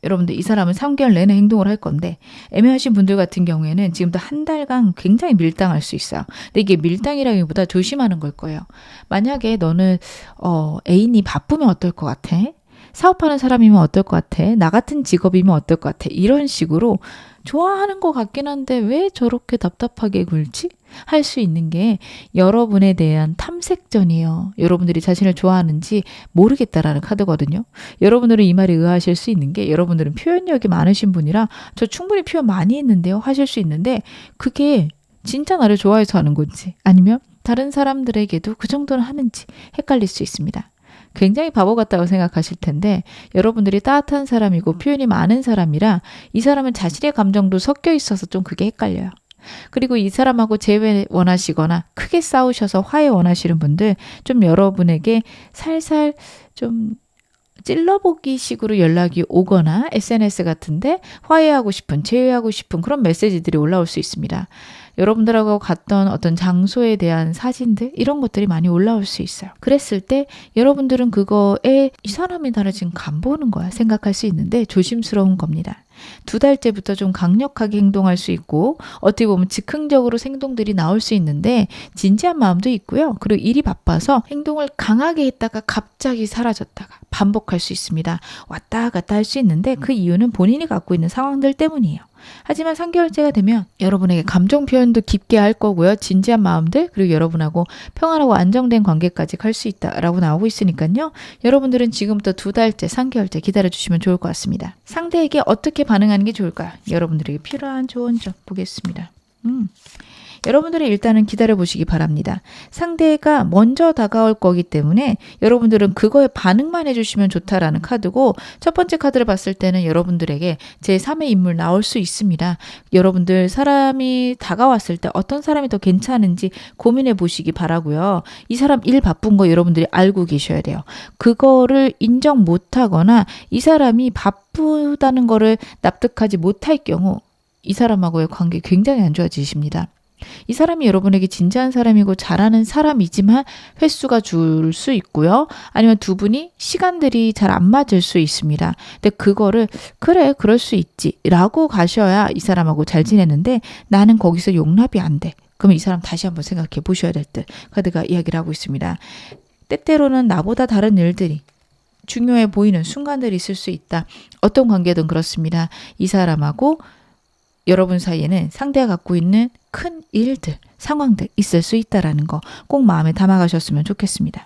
[SPEAKER 1] 여러분들 이 사람은 3개월 내내 행동을 할 건데 애매하신 분들 같은 경우에는 지금도 한 달간 굉장히 밀당할 수 있어요. 근데 이게 밀당이라기보다 조심하는 걸 거예요. 만약에 너는 애인이 바쁘면 어떨 것 같아? 사업하는 사람이면 어떨 것 같아? 나 같은 직업이면 어떨 것 같아? 이런 식으로 좋아하는 것 같긴 한데 왜 저렇게 답답하게 굴지? 할 수 있는 게 여러분에 대한 탐색전이에요. 여러분들이 자신을 좋아하는지 모르겠다라는 카드거든요. 여러분들은 이 말에 의아하실 수 있는 게 여러분들은 표현력이 많으신 분이라 저 충분히 표현 많이 했는데요 하실 수 있는데 그게 진짜 나를 좋아해서 하는 건지 아니면 다른 사람들에게도 그 정도는 하는지 헷갈릴 수 있습니다. 굉장히 바보 같다고 생각하실 텐데 여러분들이 따뜻한 사람이고 표현이 많은 사람이라 이 사람은 자신의 감정도 섞여 있어서 좀 그게 헷갈려요. 그리고 이 사람하고 재회 원하시거나 크게 싸우셔서 화해 원하시는 분들 좀 여러분에게 살살 좀 찔러보기 식으로 연락이 오거나 SNS 같은데 화해하고 싶은, 재회하고 싶은 그런 메시지들이 올라올 수 있습니다. 여러분들하고 갔던 어떤 장소에 대한 사진들 이런 것들이 많이 올라올 수 있어요. 그랬을 때 여러분들은 그거에 이 사람이 나를 지금 간보는 거야 생각할 수 있는데 조심스러운 겁니다. 2달째부터 좀 강력하게 행동할 수 있고 어떻게 보면 즉흥적으로 행동들이 나올 수 있는데 진지한 마음도 있고요. 그리고 일이 바빠서 행동을 강하게 했다가 갑자기 사라졌다가 반복할 수 있습니다. 왔다 갔다 할 수 있는데 그 이유는 본인이 갖고 있는 상황들 때문이에요. 하지만 3개월째가 되면 여러분에게 감정 표현도 깊게 할 거고요. 진지한 마음들 그리고 여러분하고 평안하고 안정된 관계까지 갈 수 있다라고 나오고 있으니까요. 여러분들은 지금부터 2달째, 3개월째 기다려주시면 좋을 것 같습니다. 상대에게 어떻게 반응하는 게 좋을까요? 여러분들에게 필요한 조언 좀 보겠습니다. 여러분들이 일단은 기다려보시기 바랍니다. 상대가 먼저 다가올 거기 때문에 여러분들은 그거에 반응만 해주시면 좋다라는 카드고 첫 번째 카드를 봤을 때는 여러분들에게 제3의 인물 나올 수 있습니다. 여러분들 사람이 다가왔을 때 어떤 사람이 더 괜찮은지 고민해 보시기 바라고요. 이 사람 일 바쁜 거 여러분들이 알고 계셔야 돼요. 그거를 인정 못하거나 이 사람이 바쁘다는 거를 납득하지 못할 경우 이 사람하고의 관계 굉장히 안 좋아지십니다. 이 사람이 여러분에게 진지한 사람이고 잘하는 사람이지만 횟수가 줄 수 있고요. 아니면 두 분이 시간들이 잘 안 맞을 수 있습니다. 근데 그거를 그래 그럴 수 있지 라고 가셔야 이 사람하고 잘 지내는데 나는 거기서 용납이 안 돼. 그럼 이 사람 다시 한번 생각해 보셔야 될 듯 카드가 이야기를 하고 있습니다. 때때로는 나보다 다른 일들이 중요해 보이는 순간들이 있을 수 있다. 어떤 관계든 그렇습니다. 이 사람하고 여러분 사이에는 상대가 갖고 있는 큰 일들, 상황들 있을 수 있다는 거 꼭 마음에 담아가셨으면 좋겠습니다.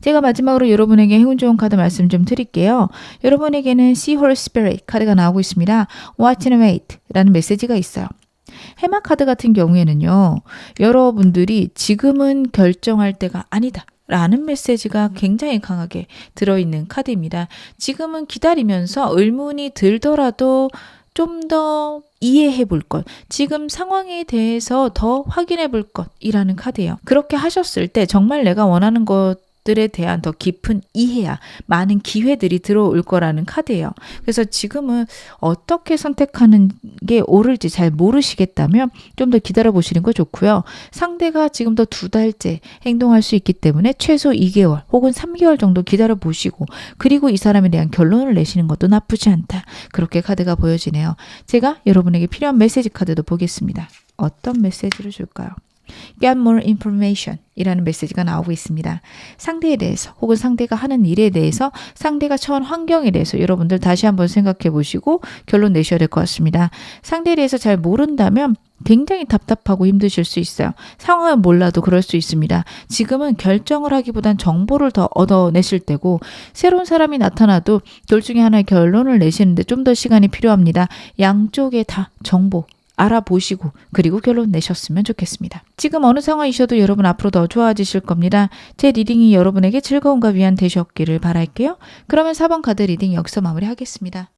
[SPEAKER 1] 제가 마지막으로 여러분에게 행운 좋은 카드 말씀 좀 드릴게요. 여러분에게는 Seahorse Spirit 카드가 나오고 있습니다. Watch and Wait 라는 메시지가 있어요. 해마 카드 같은 경우에는요. 여러분들이 지금은 결정할 때가 아니다. 라는 메시지가 굉장히 강하게 들어있는 카드입니다. 지금은 기다리면서 의문이 들더라도 좀 더 이해해 볼 것, 지금 상황에 대해서 더 확인해 볼 것이라는 카드예요. 그렇게 하셨을 때 정말 내가 원하는 것들에 대한 더 깊은 이해야 많은 기회들이 들어올 거라는 카드예요. 그래서 지금은 어떻게 선택하는 게 옳을지 잘 모르시겠다면 좀 더 기다려 보시는 거 좋고요. 상대가 지금도 2달째 행동할 수 있기 때문에 최소 2개월 혹은 3개월 정도 기다려 보시고 그리고 이 사람에 대한 결론을 내시는 것도 나쁘지 않다. 그렇게 카드가 보여지네요. 제가 여러분에게 필요한 메시지 카드도 보겠습니다. 어떤 메시지를 줄까요? Get more information 이라는 메시지가 나오고 있습니다. 상대에 대해서 혹은 상대가 하는 일에 대해서 상대가 처한 환경에 대해서 여러분들 다시 한번 생각해 보시고 결론 내셔야 될 것 같습니다. 상대에 대해서 잘 모른다면 굉장히 답답하고 힘드실 수 있어요. 상황은 몰라도 그럴 수 있습니다. 지금은 결정을 하기보단 정보를 더 얻어내실 때고 새로운 사람이 나타나도 둘 중에 하나의 결론을 내시는데 좀 더 시간이 필요합니다. 양쪽에 다 정보 알아보시고 그리고 결론 내셨으면 좋겠습니다. 지금 어느 상황이셔도 여러분 앞으로 더 좋아지실 겁니다. 제 리딩이 여러분에게 즐거움과 위안 되셨기를 바랄게요. 그러면 4번 카드 리딩 여기서 마무리하겠습니다.